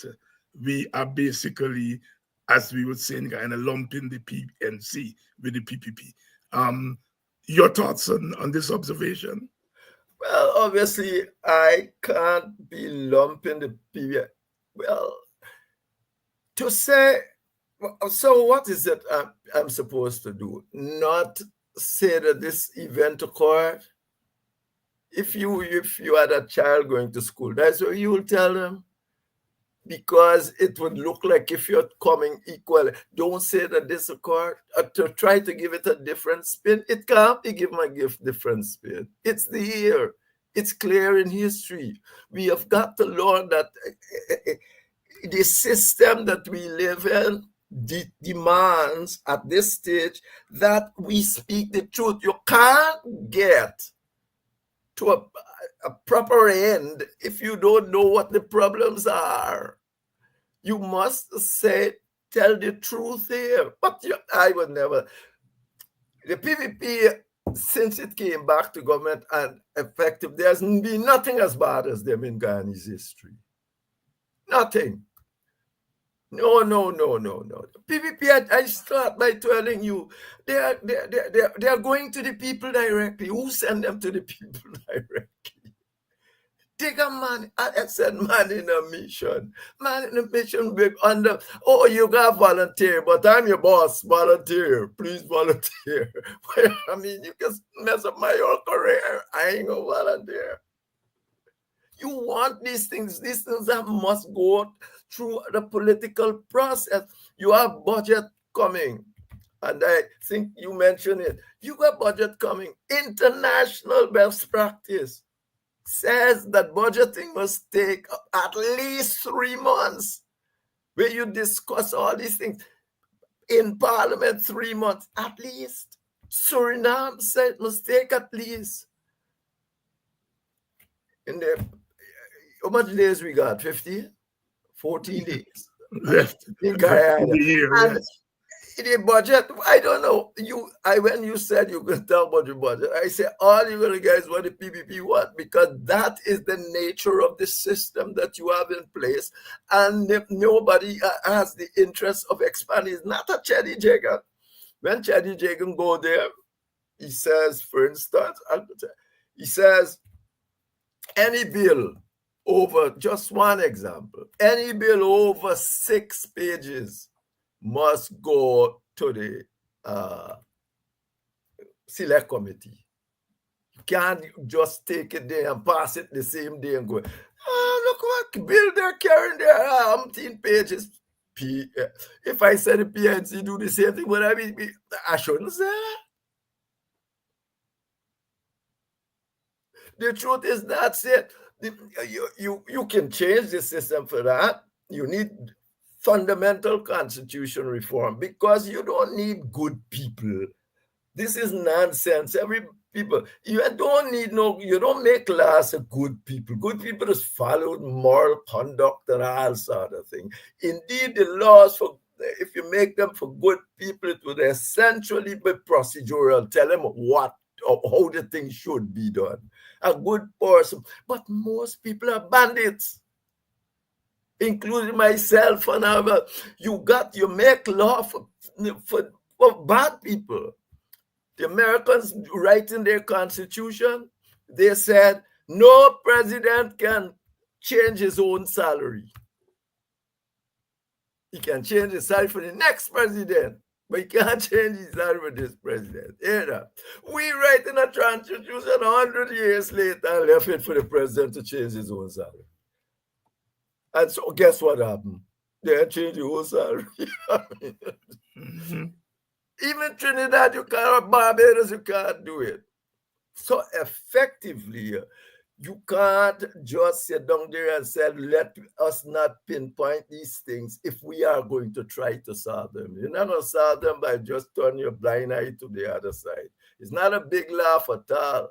we are basically, as we would say in Guyana, lumping the PNC with the PPP. Your thoughts on this observation? Well, obviously, I can't be lumping the PPP. Well, to say, so what is it I'm supposed to do? Not say that this event occurred? If you had a child going to school, that's what you will tell them, because it would look like if you're coming equal. Don't say that this occurred, to try to give it a different spin. It can't be given a different spin. It's there. It's clear in history. We have got to learn that the system that we live in demands at this stage that we speak the truth. You can't get to a proper end if you don't know what the problems are. You must tell the truth here. But I would never. The PPP, since it came back to government and effective, there's been nothing as bad as them in Guyana's history. Nothing. No. PPP, I start by telling you, they are going to the people directly. Who send them to the people directly? Take a man, I said, man in a mission. Man in a mission, big under, oh, you got volunteer, but I'm your boss, volunteer. Please volunteer. I mean, you can mess up my whole career. I ain't gonna volunteer. You want these things that must go through the political process. You have budget coming. And I think you mentioned it. You got budget coming. International best practice says that budgeting must take at least 3 months, where you discuss all these things. In Parliament, 3 months at least. Suriname said it must take at least. In the, how much days we got? 50? 14 days left in Guyana. And the budget, I don't know. When you said you could tell about the budget, I said all you gonna get is what the PPP want, because that is the nature of the system that you have in place, and if nobody has the interest of expanding. It's not a Chedi Jagan. When Chedi Jagan go there, he says, for instance, he says any bill over, just one example, any bill over 6 pages must go to the select committee. You can't just take it there and pass it the same day and go, look what bill they're carrying there, 18 pages. If I said the PNC do the same thing, would I shouldn't say that. The truth is, that's it. You can change the system for that. You need fundamental constitution reform, because you don't need good people. This is nonsense. Every people, you don't need no, you don't make laws of good people. Good people just follow moral conduct and all sort of thing. Indeed, the laws for, if you make them for good people, it would essentially be procedural. Tell them what or how the thing should be done. A good person. But most people are bandits, including myself and other. You make law for bad people. The Americans writing their constitution, they said no president can change his own salary. He can change his salary for the next president, but he can't change his salary for this president. Either. We writing a constitution 100 years later and left it for the president to change his own salary. And so guess what happened? They changed the whole salary. Even Trinidad, you can't, Barbados, you can't do it. So effectively, you can't just sit down there and say, let us not pinpoint these things if we are going to try to solve them. You're not going to solve them by just turning your blind eye to the other side. It's not a big laugh at all.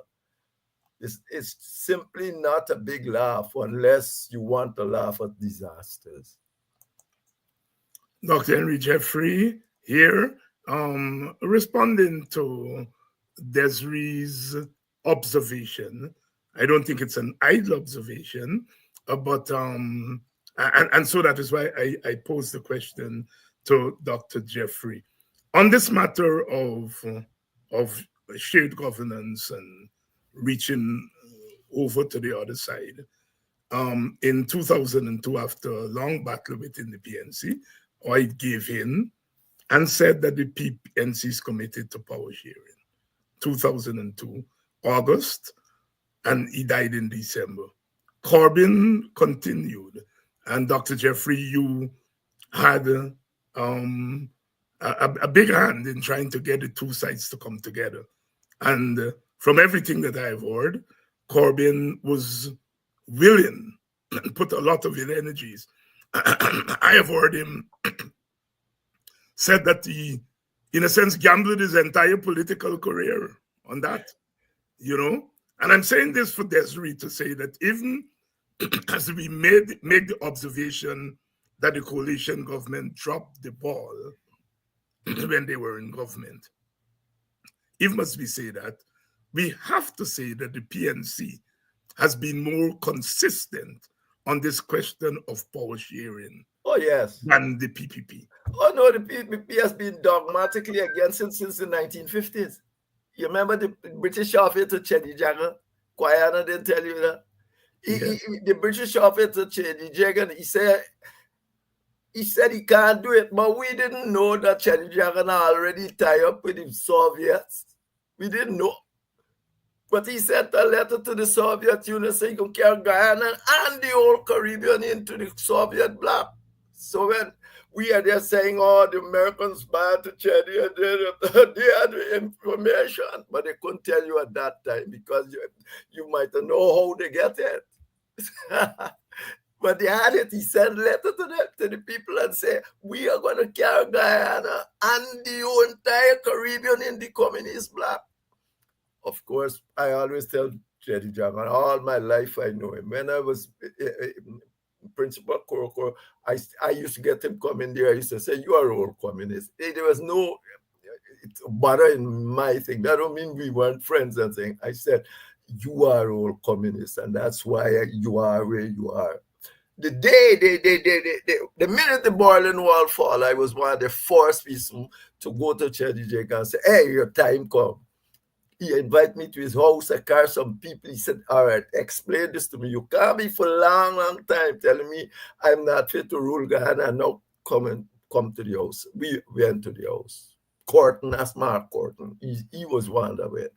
It's simply not a big laugh unless you want to laugh at disasters. Dr. Henry Jeffrey here, responding to Desiree's observation. I don't think it's an idle observation, but and so that is why I posed the question to Dr. Jeffrey on this matter of shared governance and reaching over to the other side. In 2002, after a long battle within the PNC, I gave in and said that the PNC is committed to power sharing. 2002, August, and he died in December. Corbyn continued, and Dr. Jeffrey, you had a big hand in trying to get the two sides to come together. And from everything that I've heard, Corbyn was willing and put a lot of his energies. I have heard him said that he, in a sense, gambled his entire political career on that, you know? And I'm saying this for Desiree to say that even as we make the observation that the coalition government dropped the ball when they were in government, it must be said that we have to say that the PNC has been more consistent on this question of power sharing. Oh, yes. Than the PPP. Oh, no, the PPP has been dogmatically against it since the 1950s. You remember the British offer to Chedi Jagan? Guyana didn't tell you that? Yes. The British offer to Chedi Jagan, he said he can't do it, but we didn't know that Chedi Jagan already tied up with the Soviets. We didn't know. But he sent a letter to the Soviet Union saying he can carry Guyana and the whole Caribbean into the Soviet bloc. So when we are there saying, oh, the Americans bad to Chedi, and they had the information, but they couldn't tell you at that time because you might not know how they get it. But they had it. He sent a letter to the people and said, we are going to carry Guyana and the entire Caribbean in the communist bloc. Of course, I always tell Chedi Jagan, all my life I know him. When I was Principal Korokoro, I used to get him coming there. I used to say, you are all communists. There was no bother in my thing. That don't mean we weren't friends and thing. I said, you are all communists, and that's why you are where you are. The day, the minute the Berlin Wall fall, I was one of the first people to go to Chedi Jagan and say, hey, your time come. He invited me to his house. I carried some people. He said, all right, explain this to me. You can't be for a long, long time telling me I'm not fit to rule Ghana and now come to the house. We went to the house. Corton, that's Mark Corton. He was one of it.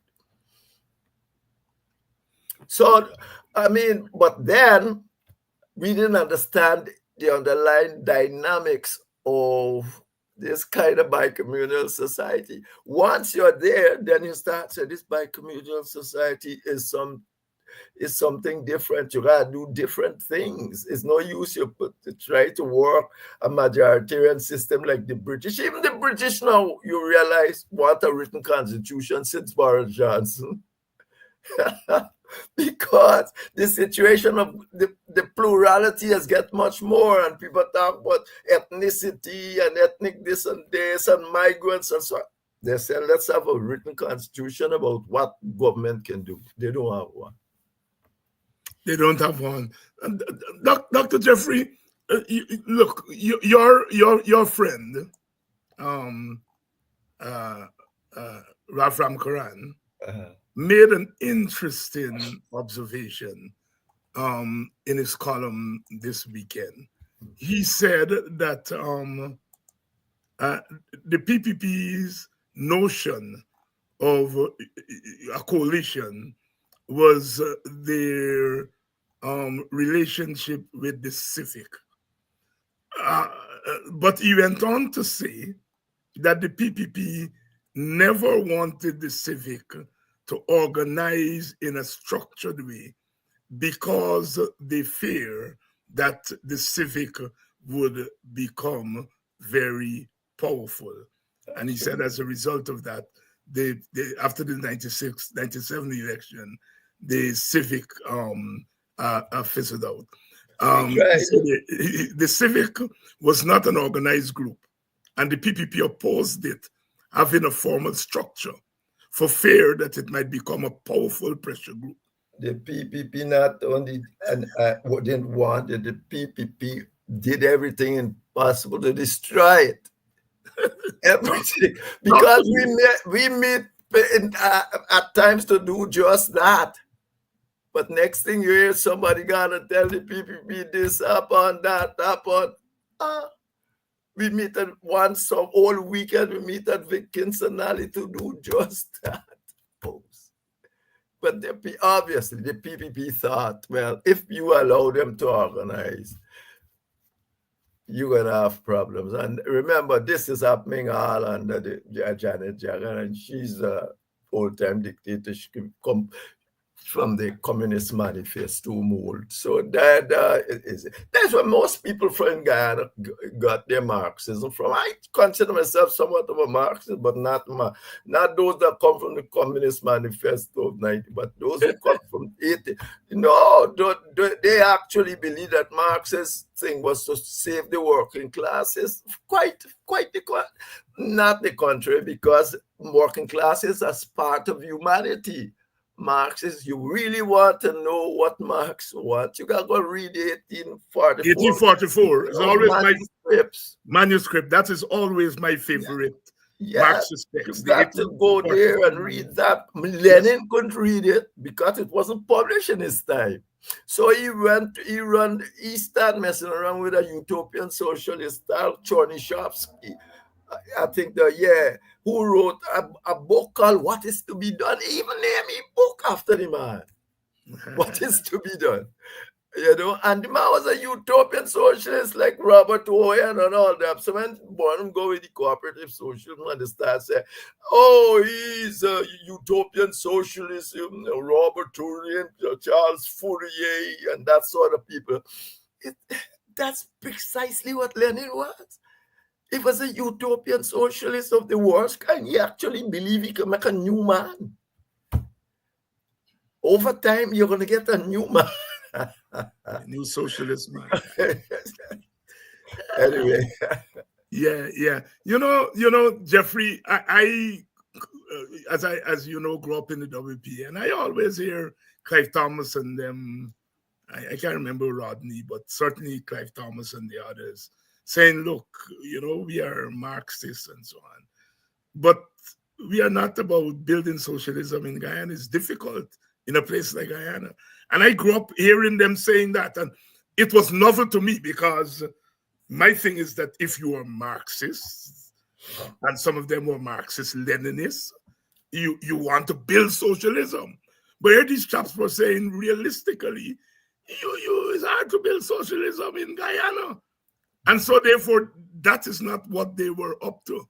So, I mean, but then we didn't understand the underlying dynamics of this kind of bicommunal society. Once you're there, then you start saying this bicommunal society is some is something different. You gotta do different things. It's no use you try to work a majoritarian system like the British. Even the British now, you realize, want a written constitution since Boris Johnson. Because the situation of the plurality has got much more, and people talk about ethnicity and ethnic this and migrants and so on. They said, let's have a written constitution about what government can do. They don't have one. They don't have one. Dr. Jeffrey, look, your friend, Ralph Ramkaran, made an interesting observation in his column this weekend. He said that the PPP's notion of a coalition was their relationship with the civic. But he went on to say that the PPP never wanted the civic to organize in a structured way because they fear that the civic would become very powerful. And he said as a result of that, they after the 97 election, the civic fizzled out. The civic was not an organized group, and the PPP opposed it having a formal structure for fear that it might become a powerful pressure group. The PPP not only didn't want it, the PPP did everything possible to destroy it. Everything, because we meet at times to do just that. But next thing you hear, somebody gotta tell the PPP this up on that up on. We meet at once all weekend. We meet at Vic Kinsonali to do just that, folks. But obviously the PPP thought, well, if you allow them to organize, you're gonna have problems. And remember, this is happening all under Janet Jagan, and she's a full-time dictator. She come from the Communist Manifesto mold. So that's where most people from Guyana got their Marxism from. I consider myself somewhat of a Marxist, but not those that come from the Communist Manifesto of 90, but those who come from 80. No, they actually believe that Marx's thing was to save the working classes. Quite not the contrary, because working classes as part of humanity. Marxists, you really want to know what Marx wants, you gotta go read 1844. It's always manuscripts. Manuscript. That is always my favorite Marxist text. You got to go there and read that. Lenin couldn't read it because it wasn't published in his time. So he started messing around with a utopian socialist style, Chornyshovsky. I think who wrote a book called What Is to Be Done. He even named a book after the man. What is to be done? And the man was a utopian socialist like Robert Owen and all that. So when Bonham go with the cooperative socialism and they start saying, oh, he's a utopian socialist, Robert Owen, Charles Fourier, and that sort of people. That's precisely what Lenin was. He was a utopian socialist of the worst kind. He actually believed he could make a new man. Over time, you're going to get a new man. A new socialist man. Anyway. Yeah. You know, Jeffrey, I as you know, grew up in the WP, and I always hear Clive Thomas and them. I can't remember Rodney, but certainly Clive Thomas and the others saying, look, we are Marxists and so on. But we are not about building socialism in Guyana. It's difficult in a place like Guyana. And I grew up hearing them saying that. And it was novel to me because my thing is that if you are Marxists, and some of them were Marxist-Leninists, you want to build socialism. But here these chaps were saying, realistically, it's hard to build socialism in Guyana. And so, therefore, that is not what they were up to.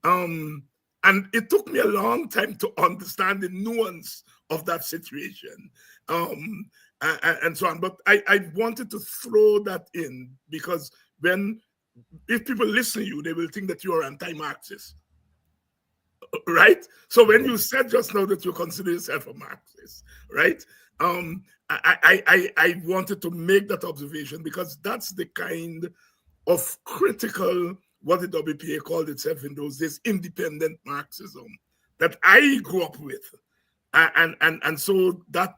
And And it took me a long time to understand the nuance of that situation. And so on. But I wanted to throw that in because if people listen to you, they will think that you are anti-Marxist, right? So when you said just now that you consider yourself a Marxist, right? I wanted to make that observation because that's the kind of critical, what the WPA called itself in those days, independent Marxism that I grew up with. And so that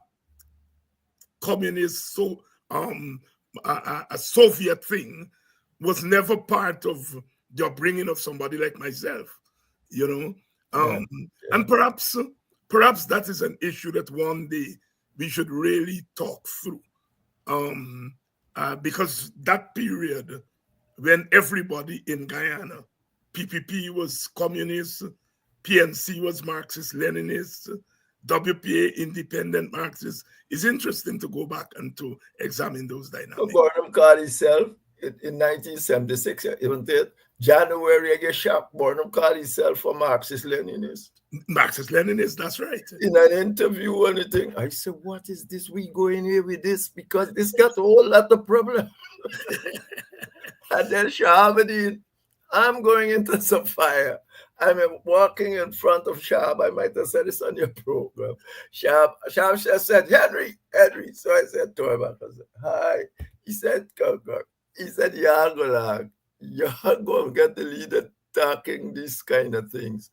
communist, so a Soviet thing was never part of the upbringing of somebody like myself, you know. And perhaps that is an issue that one day we should really talk through, because that period when everybody in Guyana, PPP was communist, PNC was Marxist Leninist, WPA independent Marxist. It's interesting to go back and to examine those dynamics. Burnham called himself in 1976, isn't it? January, I get shot. Burnham called himself a Marxist Leninist. Marxist Leninist, that's right. In an interview or anything, I said, what is this? We going here with this? Because this got a whole lot of problem. And then Shahabadin, I'm going into some fire. I'm walking in front of Shab. I might have said this on your program. Shab said, Henry. So I said to him, I said, hi. He said, go. He said, you're going to get the leader talking these kind of things.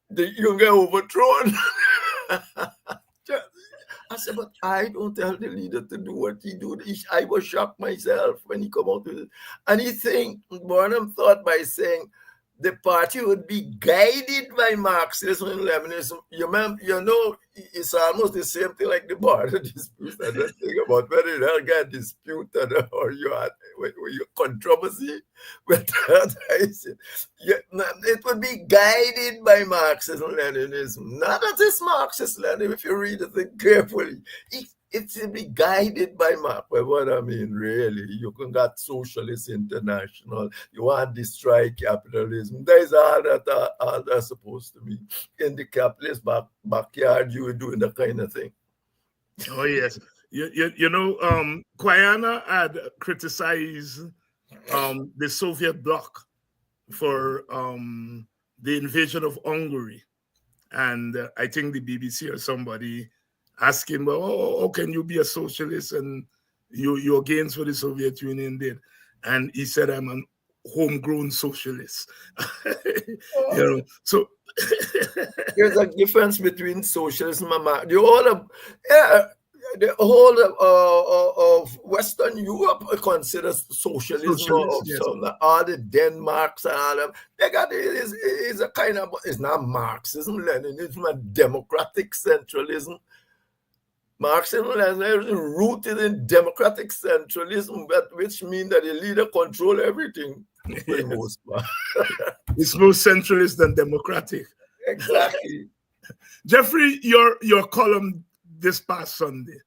You get overthrown. I said, but I don't tell the leader to do what he do. I was shocked myself when he come out with it. And he think, Burnham thought by saying the party would be guided by Marxism and Leninism. You know, it's almost the same thing like the border dispute. I don't think about whether they'll get disputed or you had your controversy with that. It would be guided by Marxism and Leninism. Not that it's Marxist Lenin, if you read the thing carefully. It should be guided by Marx. Well, what I mean, really, you can get Socialist International, you want to destroy capitalism. There's all that's supposed to be. In the capitalist backyard, you were doing that kind of thing. Oh, yes. You know, Guyana had criticized the Soviet bloc for the invasion of Hungary. And I think the BBC or somebody asked him, well, how can you be a socialist and your gains for the Soviet Union did? And he said, I'm an homegrown socialist. You know, so there's a difference between socialism and the whole of Western Europe considers socialism of yes. all the Denmarks and all them. They got it's a kind of, it's not Marxism, Leninism, and democratic centralism. Marxism is rooted in democratic centralism, which means that the leader control everything for the most part. It's more centralist than democratic. Exactly. Jeffrey, your column this past Sunday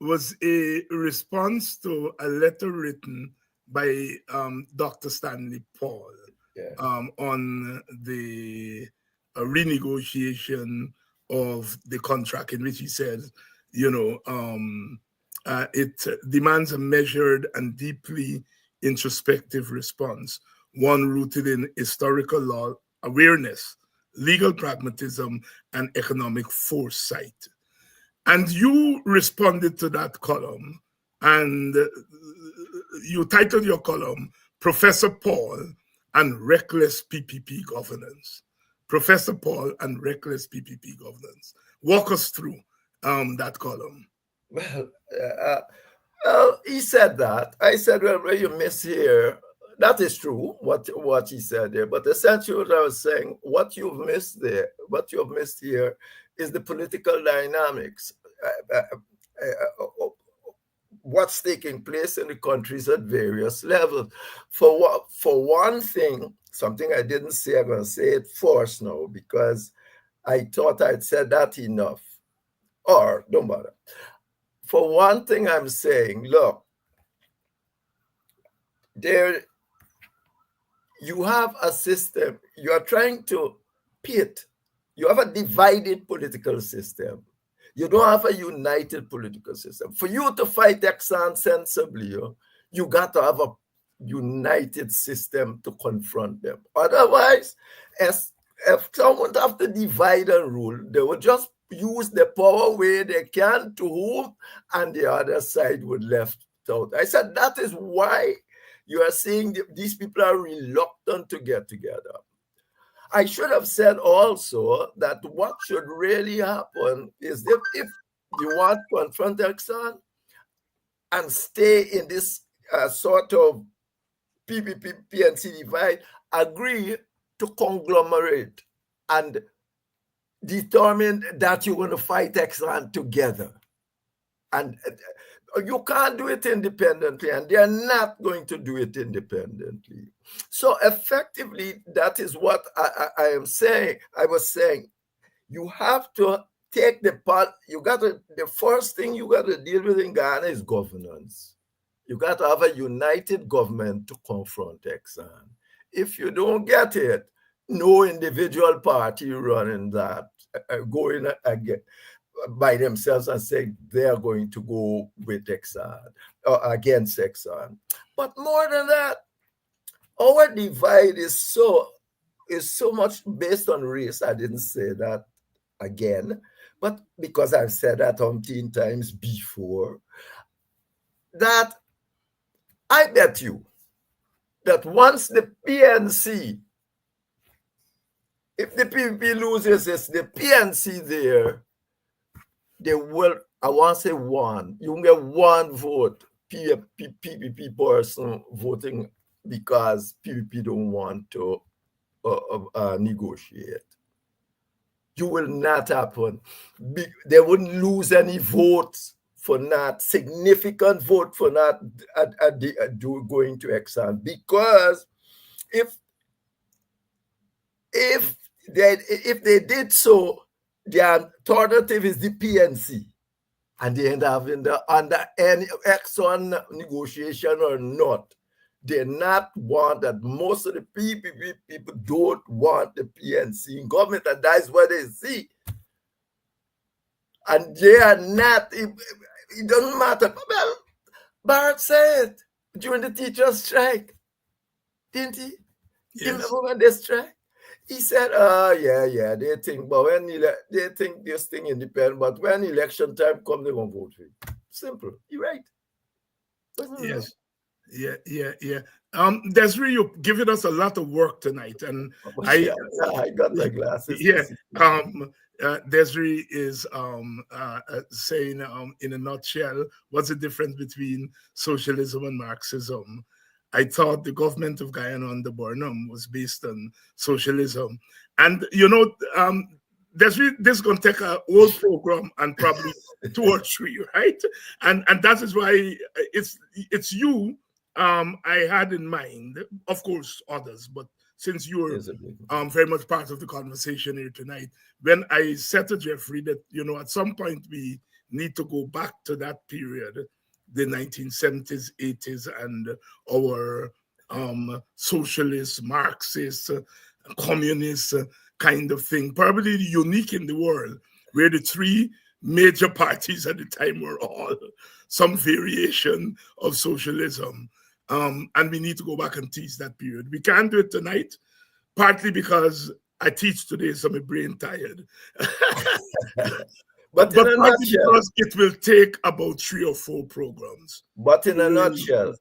was a response to a letter written by Dr. Stanley Paul on the renegotiation of the contract, in which he says, you know, it demands a measured and deeply introspective response, one rooted in historical law awareness, legal pragmatism, and economic foresight. And you responded to that column, and you titled your column, Professor Paul and Reckless PPP Governance. Professor Paul and Reckless PPP Governance. Walk us through that column. Well, he said that. I said, well, where you miss here, that is true, what he said there. But essentially what I was saying, what you've missed here is the political dynamics. What's taking place in the countries at various levels. For one thing, something I didn't say, I'm going to say it first now because I thought I'd said that enough. Or, don't bother. For one thing, I'm saying, look, there you have a system, you are trying to pit, you have a divided political system. You don't have a united political system. For you to fight Exxon sensibly, you got to have a united system to confront them. Otherwise, as if someone have to divide and rule, they will just use the power where they can to whom, and the other side would left out. I said that is why you are seeing these people are reluctant to get together. I should have said also that what should really happen is if you want to confront Exxon and stay in this sort of PPP, PNC divide, agree to conglomerate and determine that you're going to fight Exxon together. And you can't do it independently, and they're not going to do it independently. So effectively, that is what I am saying. I was saying, you have to take the part. The first thing you got to deal with in Ghana is governance. You got to have a united government to confront Exxon. If you don't get it, no individual party running that going again by themselves and say they are going to go with Exxon or against Exxon. But more than that, our divide is so much based on race. I didn't say that again, but because I've said that umpteen times before, that I bet you that once the PNC, if the PPP loses, it's the PNC there, they will, I want to say one, you can get one vote, PPP person voting because PPP don't want to negotiate. You will not happen. They wouldn't lose any votes for not, significant vote for not going to Exxon, because if they did so, the alternative is the PNC, and they end up under any Exxon negotiation or not. They not want that. Most of the PPP people don't want the PNC in government, and that's what they see. And they are not, it doesn't matter. Well, Barrett said during the teachers' strike, didn't he? Yes. You remember when they strike? He said, yeah, they think, but when they think this thing independent, but when election time comes, they won't vote for it. Simple. You're right. Yes. Yeah. Desiree, you're giving us a lot of work tonight, and I got my glasses. Yeah. Desiree is saying, in a nutshell, what's the difference between socialism and Marxism? I thought the government of Guyana under Burnham was based on socialism. And, this is going to take a whole program and probably 2 or 3, right? And that is why it's you I had in mind, of course, others, but since you're very much part of the conversation here tonight, when I said to Jeffrey that, at some point we need to go back to that period, the 1970s, 80s, and our socialist, Marxist, communist kind of thing, probably unique in the world, where the 3 major parties at the time were all some variation of socialism. And we need to go back and teach that period. We can't do it tonight, partly because I teach today, so my brain tired. But partly because it will take about 3 or 4 programs. But in a nutshell,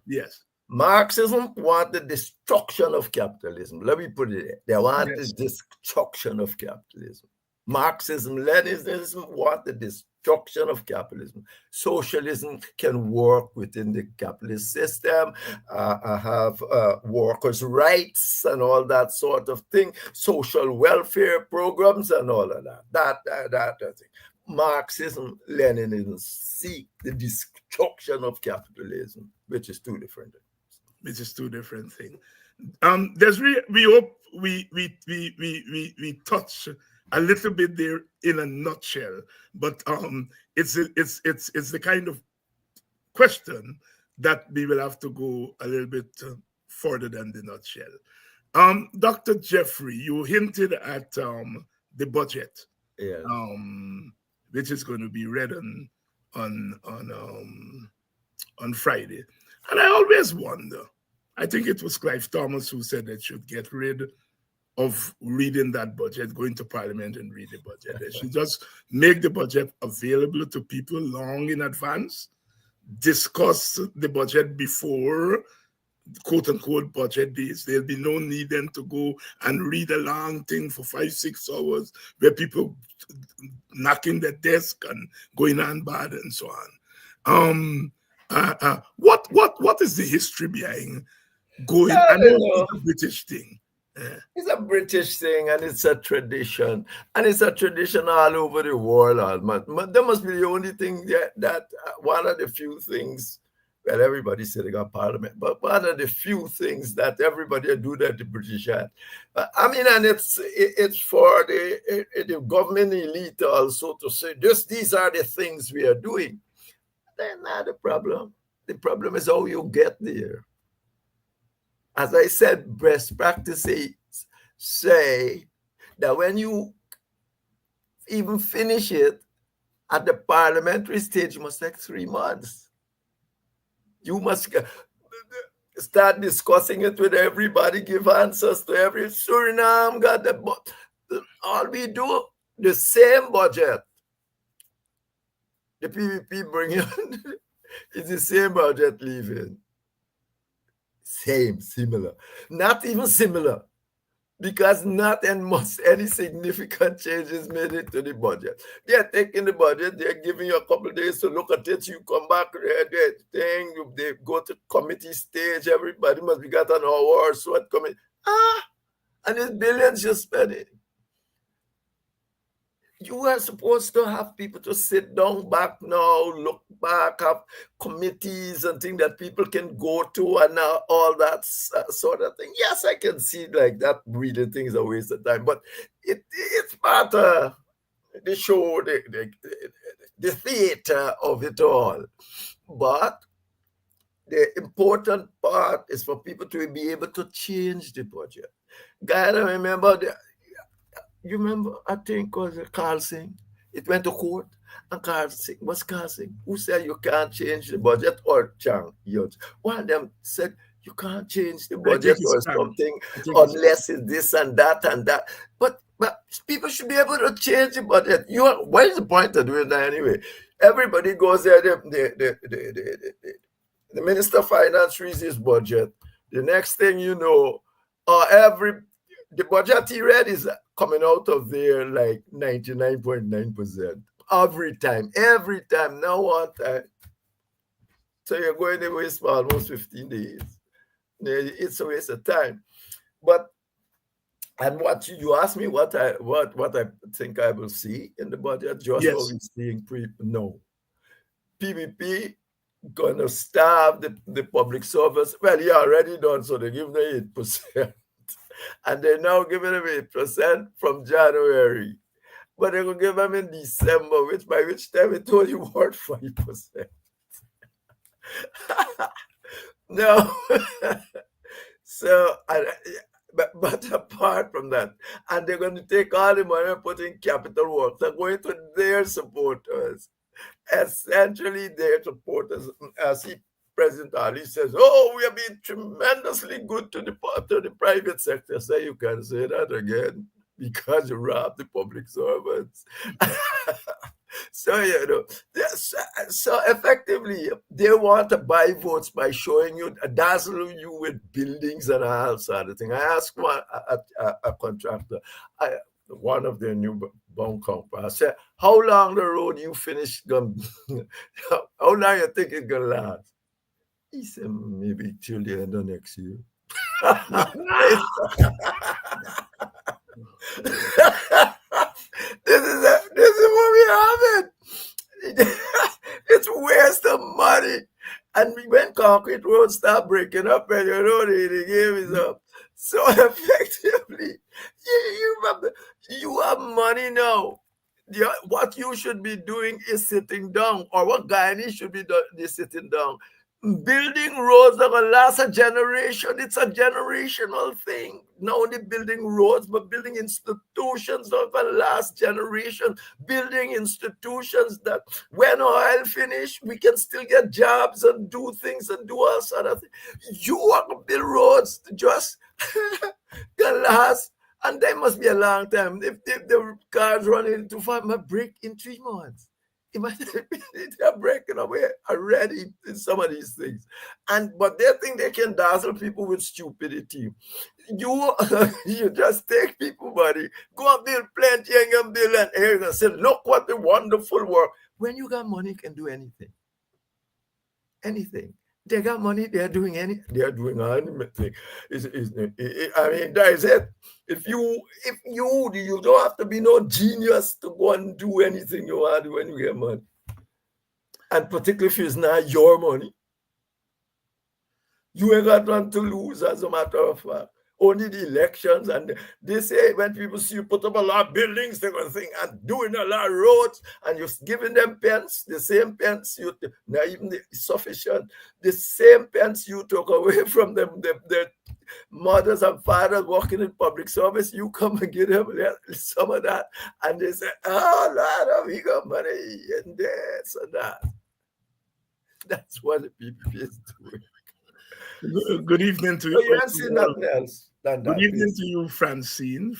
yes, Marxism want the destruction of capitalism. Let me put it there. They want the destruction of capitalism. Marxism, Leninism want the destruction of capitalism. Socialism can work within the capitalist system, have workers' rights and all that sort of thing, social welfare programs and all of that. That thing. Marxism, Leninism seek the destruction of capitalism, which is 2 different things. Which is 2 different things. We hope we touch a little bit there in a nutshell, but it's the kind of question that we will have to go a little bit further than the nutshell. Dr. Jeffrey, you hinted at the budget, Yes. um, which is going to be read on on um, on Friday, and I always wonder. I think it was Clive Thomas who said they should get rid of reading that budget, going to Parliament and read the budget. They should just make the budget available to people long in advance, discuss the budget before quote unquote budget days. There'll be no need then to go and read a long thing for 5, 6 hours where people knocking the desk and going on bad and so on. What is the history behind going? I know it's a British thing. It's a British thing and it's a tradition. And it's a tradition all over the world. That must be the only thing that one of the few things, well, everybody said they got parliament, but one of the few things that everybody do that the British had. I mean, and it's for the government elite also to say, these are the things we are doing. They're not the problem. The problem is how you get there. As I said, best practices say that when you even finish it at the parliamentary stage, you must take 3 months. You must start discussing it with everybody, give answers to every Suriname got all we do, the same budget. The PVP bring in it's the same budget leaving. Similar. Not even similar. Because not any significant changes made into the budget. They are taking the budget, they're giving you a couple of days to look at it, you come back, they go to committee stage, everybody must be got an hour or so at committee. And it's billions you're spending. You are supposed to have people to sit down back now, look back, have committees and things that people can go to and all that sort of thing. Yes, I can see like that reading things a waste of time, but it's part of the show, the theater of it all. But the important part is for people to be able to change the budget. Guyana, you remember, I think was Carl Singh. It went to court, and Carl Singh who said you can't change the budget, or Chang Yun. One of them said you can't change the budget or something unless it's this and that and that. But people should be able to change the budget. What is the point of doing that anyway? Everybody goes there. The Minister of Finance reads his budget. The next thing you know, the budget he read is coming out of there like 99.9% every time. Now one time. So you're going to waste for almost 15 days. It's a waste of time. And what you asked me what I think I will see in the budget, just what we're seeing no. PVP gonna starve the public service. Well, he already done, so they give them 8%. And they're now giving them 8% from January. But they're going to give them in December, by which time it only worth 5%. No. So, but apart from that, and they're going to take all the money and put in capital works. They're going to their supporters. Essentially, their supporters, as President Ali says, we have been tremendously good to the private sector. So you can say that again because you rob the public servants. So, so effectively, they want to buy votes by showing you, dazzling you with buildings and all sort of thing. I asked a contractor, one of their new bone company, I said, how long the road you finish, how long you think it's going to last? He said, maybe till the end of next year. This is what we have it. It's waste of money. And when concrete roads start breaking up, and the game is up. So effectively, you have money now. What you should be doing is sitting down, or what Guyana should be doing is sitting down. Building roads that will last a generation. It's a generational thing. Not only building roads, but building institutions that will last generation. Building institutions that when oil finish, we can still get jobs and do things and do all sort of things. You want to build roads to just can last, and they must be a long time. If the cars running too far, might break in 3 months. Imagine they're breaking away already in some of these things, but they think they can dazzle people with stupidity. You you just take people money, go and build plenty and build an area and say, look what the wonderful work. When you got money, you can do anything. Anything. They got money, they're doing anything. They're doing anything. I mean, that is it. If you don't have to be no genius to go and do anything you want to do when you get money. And particularly if it's not your money. You ain't got none to lose, as a matter of fact. Only the elections, and they say when people see you put up a lot of buildings, they're gonna think and doing a lot of roads, and you're giving them pence, the same pence you not even sufficient, the same pence you took away from them, their mothers and fathers working in public service, you come and give them some of that, and they say, oh Lord, we got money and this and that. That's what the people is doing. Good evening to So you. you ain't seen nothing else than that. Good evening to you, Francine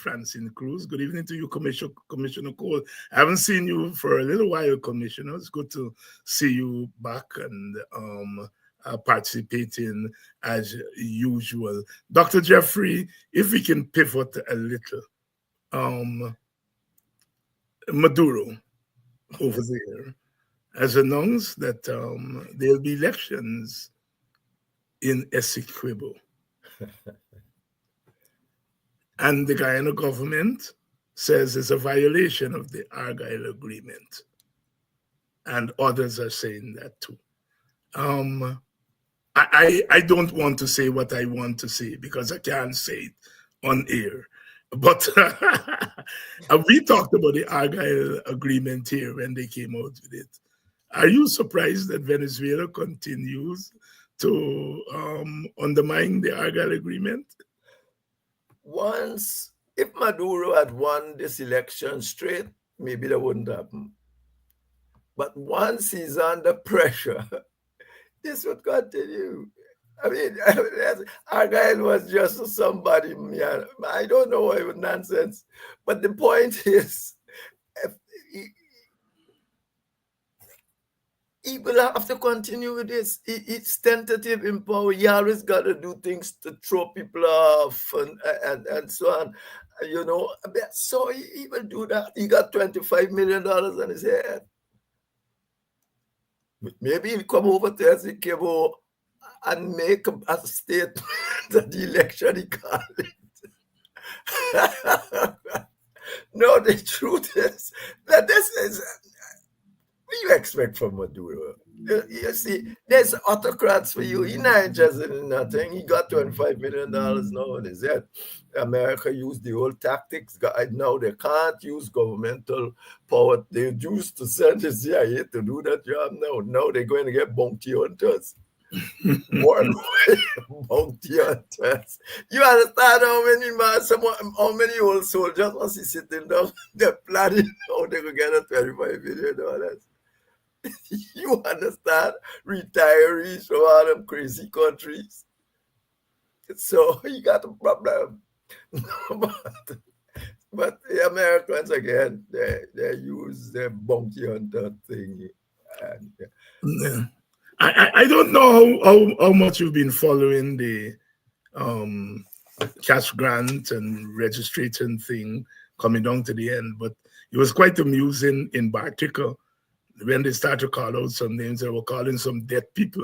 Cruz. Good evening to you, Commissioner Cole. I haven't seen you for a little while, Commissioner. It's good to see you back and participating as usual. Dr. Jeffrey, if we can pivot a little, Maduro over there has announced that there'll be elections in Essequibo. And the Guyana government says it's a violation of the Argyle Agreement. And others are saying that too. I don't want to say what I want to say because I can't say it on air. But we talked about the Argyle Agreement here when they came out with it. Are you surprised that Venezuela continues to undermine the Argyle Agreement? If Maduro had won this election straight, maybe that wouldn't happen. But once he's under pressure, this would continue. I mean, Argyle was just somebody, I don't know, it was nonsense. But the point is, he will have to continue with this. It's tentative in power. He always got to do things to throw people off and so on. You know, so he will do that. He got $25 million on his head. Maybe he'll come over to Essequibo and make a statement that the election he called it. No, the truth is that this is what do you expect from Maduro? You see, there's autocrats for you. He not interested in nothing. He got $25 million now on his head. America used the old tactics. Now they can't use governmental power. They used to send the CIA to do that job now. Now they're going to get bounty hunters. Bounty hunters. You understand how many old soldiers was he sitting down? They're planning how they're going to get a $25 million. You understand? Retirees from all them crazy countries. So you got a problem. But the Americans, again, they use their bounty hunter thing. And, yeah. I don't know how much you've been following the cash grant and registration thing coming down to the end, but it was quite amusing in Bartica when they started to call out some names. They were calling some dead people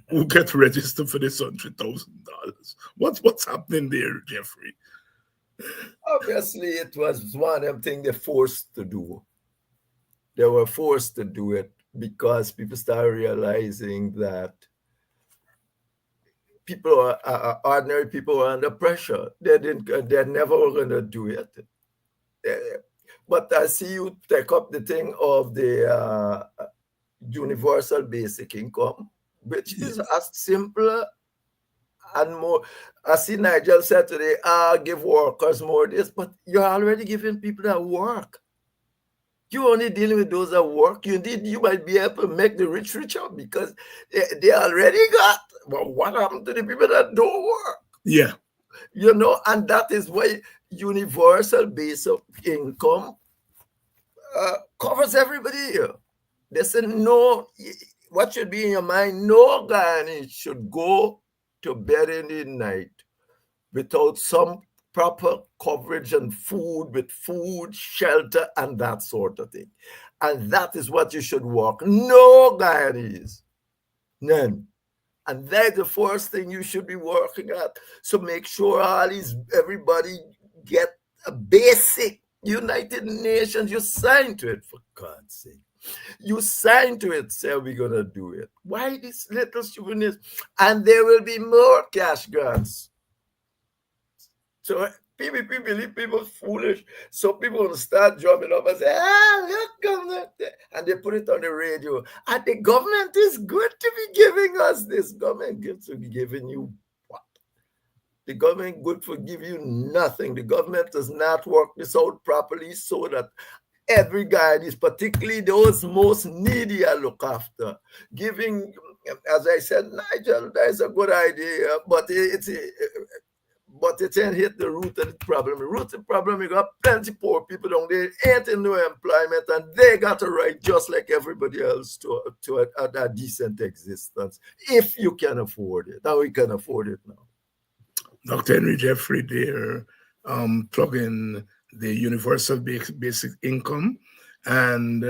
who get registered for this $100,000. What's happening there, Jeffrey? Obviously, it was one of them things they're forced to do. They were forced to do it because people started realizing that ordinary people were under pressure. They never were going to do it. But I see you take up the thing of the universal basic income. which is Yes. as simple and more. I see Nigel said today, give workers more this, but you're already giving people that work. You only dealing with those that work. You might be able to make the rich richer because they already got. Well, what happened to the people that don't work? Yeah. And that is why universal basic income covers everybody here. They said no. What should be in your mind? No Guyanese should go to bed in the night without some proper coverage and food, with food, shelter, and that sort of thing. And that is what you should work. No Guyanese. None. And that's the first thing you should be working at. So make sure everybody get a basic United Nations. You sign to it, for God's sake. You sign to it, say we're gonna do it. Why this little souvenirs? And there will be more cash grants. So PPP believe people foolish. So people will start jumping up and say, look, government. And they put it on the radio. And the government is good to be giving us this. Government good to be giving you what? The government good for give you nothing. The government does not work this out properly so that every guy is, particularly those most needy, are look after. Giving, as I said, Nigel, that is a good idea, but it ain't hit the root of the problem. The root of the problem, you got plenty poor people down there, ain't in no employment, and they got a right, just like everybody else, to a decent existence, if you can afford it. Now we can afford it now. Dr. Henry Jeffrey there plug in the universal basic income, and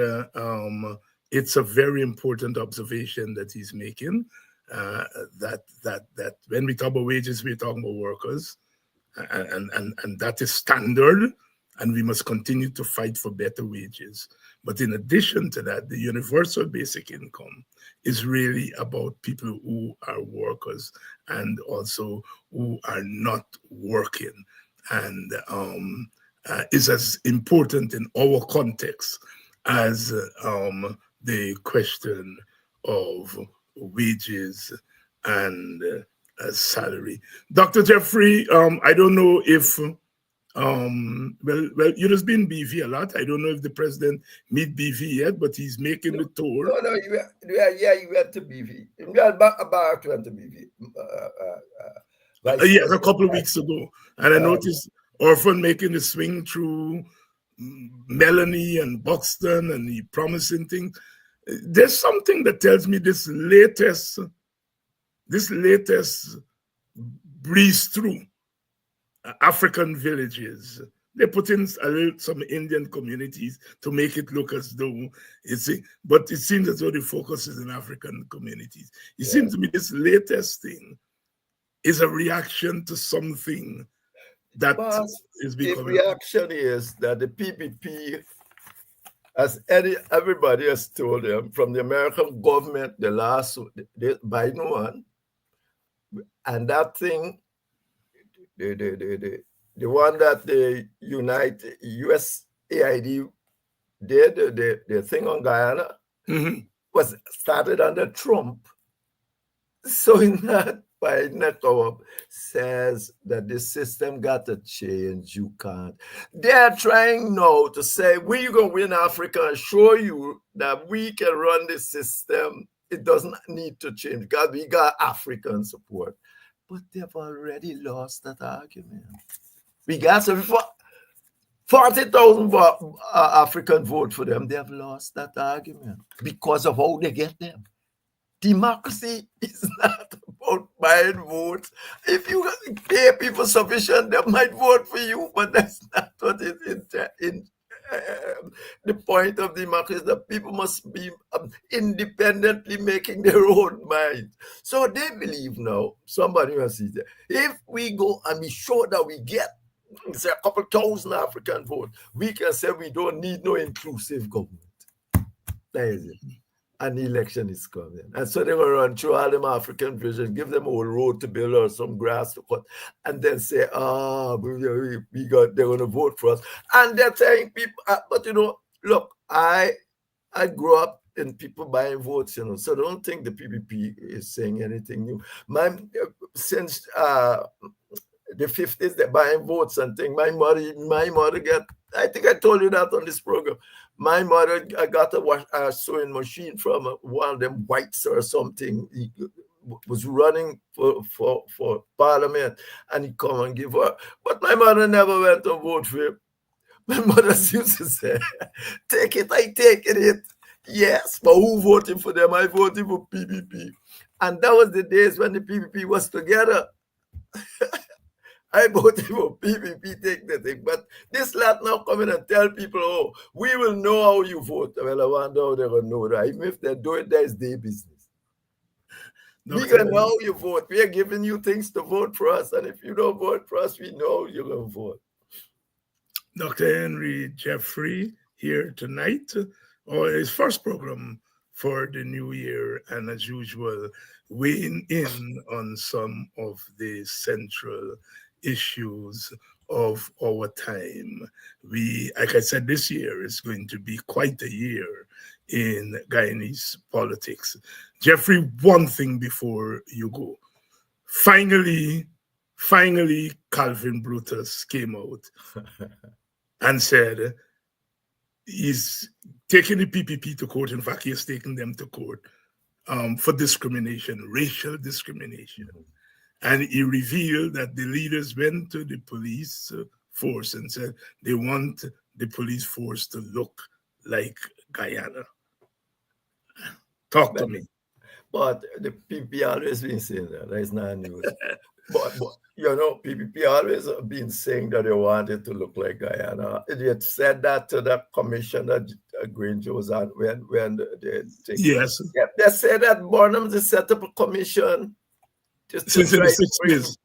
it's a very important observation that he's making. That when we talk about wages, we're talking about workers, and that is standard, and we must continue to fight for better wages. But in addition to that, the universal basic income is really about people who are workers and also who are not working, and is as important in our context as the question of wages and salary. Dr. Jeffrey, I don't know if well, you just been BV a lot. I don't know if the president meet BV yet, but he's making the tour. No, you went to BV. About went to BV. Yes, a couple of weeks ago, and I noticed Orphan making the swing through Melanie and Buxton, and he promising things. There's something that tells me this latest breeze through African villages. They put in some Indian communities to make it look as though but it seems as though the focus is in African communities. It seems to me this latest thing is a reaction to something that is becoming. The reaction is that the PPP, as everybody has told them, from the American government, the Biden one, and that thing, the one that the USAID did, the thing on Guyana, was started under Trump. So in that, Biden says that the system got to change. You can't. They're trying now to say, we're going to win Africa and show you that we can run the system. It doesn't need to change because we got African support. But they've already lost that argument. We got 40,000 African vote for them. They have lost that argument because of how they get them. Democracy is not about buying votes. If you pay people sufficient, they might vote for you, but that's not what is in the point of democracy, is that people must be independently making their own minds. So they believe now, somebody must see that, if we go and be sure that we get, say, a couple thousand African votes, we can say we don't need no inclusive government. That is it. And the election is coming. And so they're going to run through all them African vision, give them a road to build or some grass to cut, and then say, they're going to vote for us. And they're telling people, but look, I grew up in people buying votes, So don't think the PPP is saying anything new. Since the 50s, they're buying votes and things. My mother get. I think I told you that on this program. My mother, I got a sewing machine from one of them whites or something. He was running for parliament, and he come and give her. But my mother never went to vote for him. My mother used to say, "Take it, I take it." Yes, but who voted for them? I voted for PPP. And that was the days when the PPP was together. I voted for PPP, take the thing. But this lot now come in and tell people, oh, we will know how you vote. Well, I wonder how they're going to know that. Even if they do it, that's their business. We can know how you vote. We are giving you things to vote for us. And if you don't vote for us, we know you're going to vote. Dr. Henry Jeffrey here tonight, or his first program for the new year, and as usual, weighing in on some of the central issues of our time. Like I said, this year is going to be quite a year in Guyanese politics. Jeffrey, one thing before you go. Finally, Calvin Brutus came out and said he's taking the PPP to court. In fact, he's taking them to court for discrimination, racial discrimination. And he revealed that the leaders went to the police force and said they want the police force to look like Guyana. Talk to me. But the PPP always been saying that. That's not news. but PPP always been saying that they wanted to look like Guyana. They had said that to the commissioner Granger was on when they yes. Yeah, they said that Burnham they set up a commission since the 60s.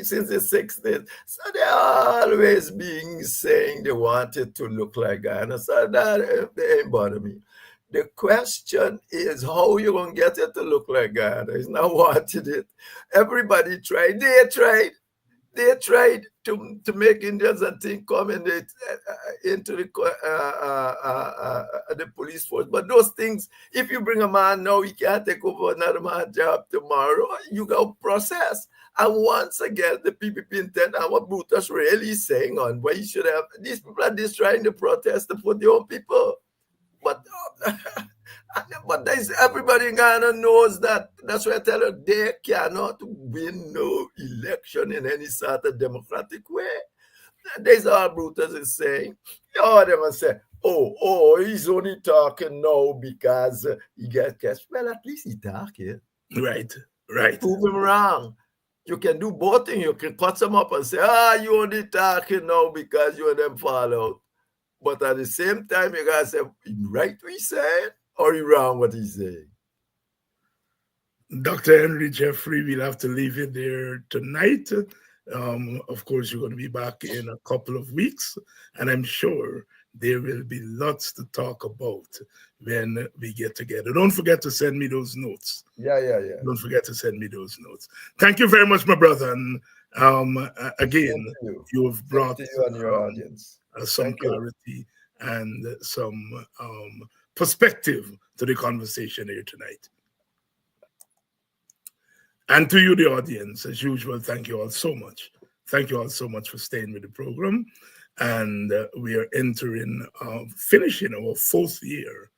Since the 60s. So they always being saying they wanted to look like Guyana. So that they ain't bother me. The question is how you going to get it to look like Guyana. It's not wanted it. Everybody tried. They tried to make Indians and things come into the police force. But those things, if you bring a man now, he can't take over another man's job tomorrow. You got process. And once again, the PPP intent and what Brutus really saying on what he should have. These people are destroying the protest to put their own people. But everybody in Ghana knows that. That's why I tell you, they cannot win no election in any sort of democratic way. That's all Brutus is saying. Oh, they must say, oh, he's only talking now because he gets cash. Well, at least he's talking. Right. Prove him wrong. You can do both things. You can cut them up and say, you only talking now because you and them fall out. But at the same time, you gotta say, right what he's saying, or you wrong what he's saying. Dr. Henry Jeffrey, we'll have to leave it there tonight. Of course, you're going to be back in a couple of weeks, and I'm sure there will be lots to talk about when we get together. Don't forget to send me those notes. Yeah. Don't forget to send me those notes. Thank you very much, my brother. And again, you have brought to you and your audience. Some clarity and some perspective to the conversation here tonight. And to you, the audience, as usual, thank you all so much. Thank you all so much for staying with the program. And we are finishing our fourth year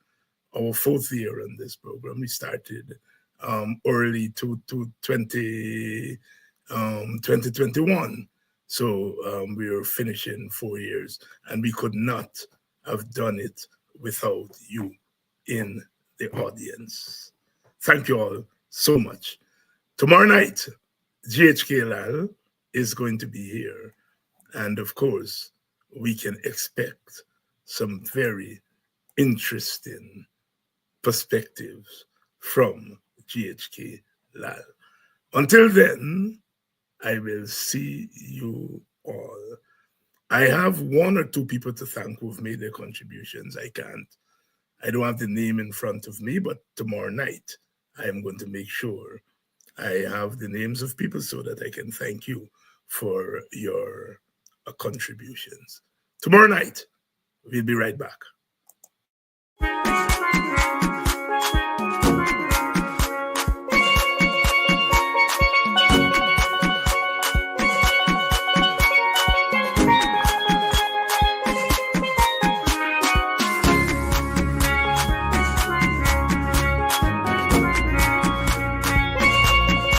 on this program. We started early to 2021. So we are finishing 4 years, and we could not have done it without you in the audience. Thank you all so much. Tomorrow night, GHK Lal is going to be here. And of course, we can expect some very interesting perspectives from GHK Lal. Until then, I will see you all. I have one or two people to thank who've made their contributions. I don't have the name in front of me, but tomorrow night, I am going to make sure I have the names of people so that I can thank you for your contributions. Tomorrow night, we'll be right back.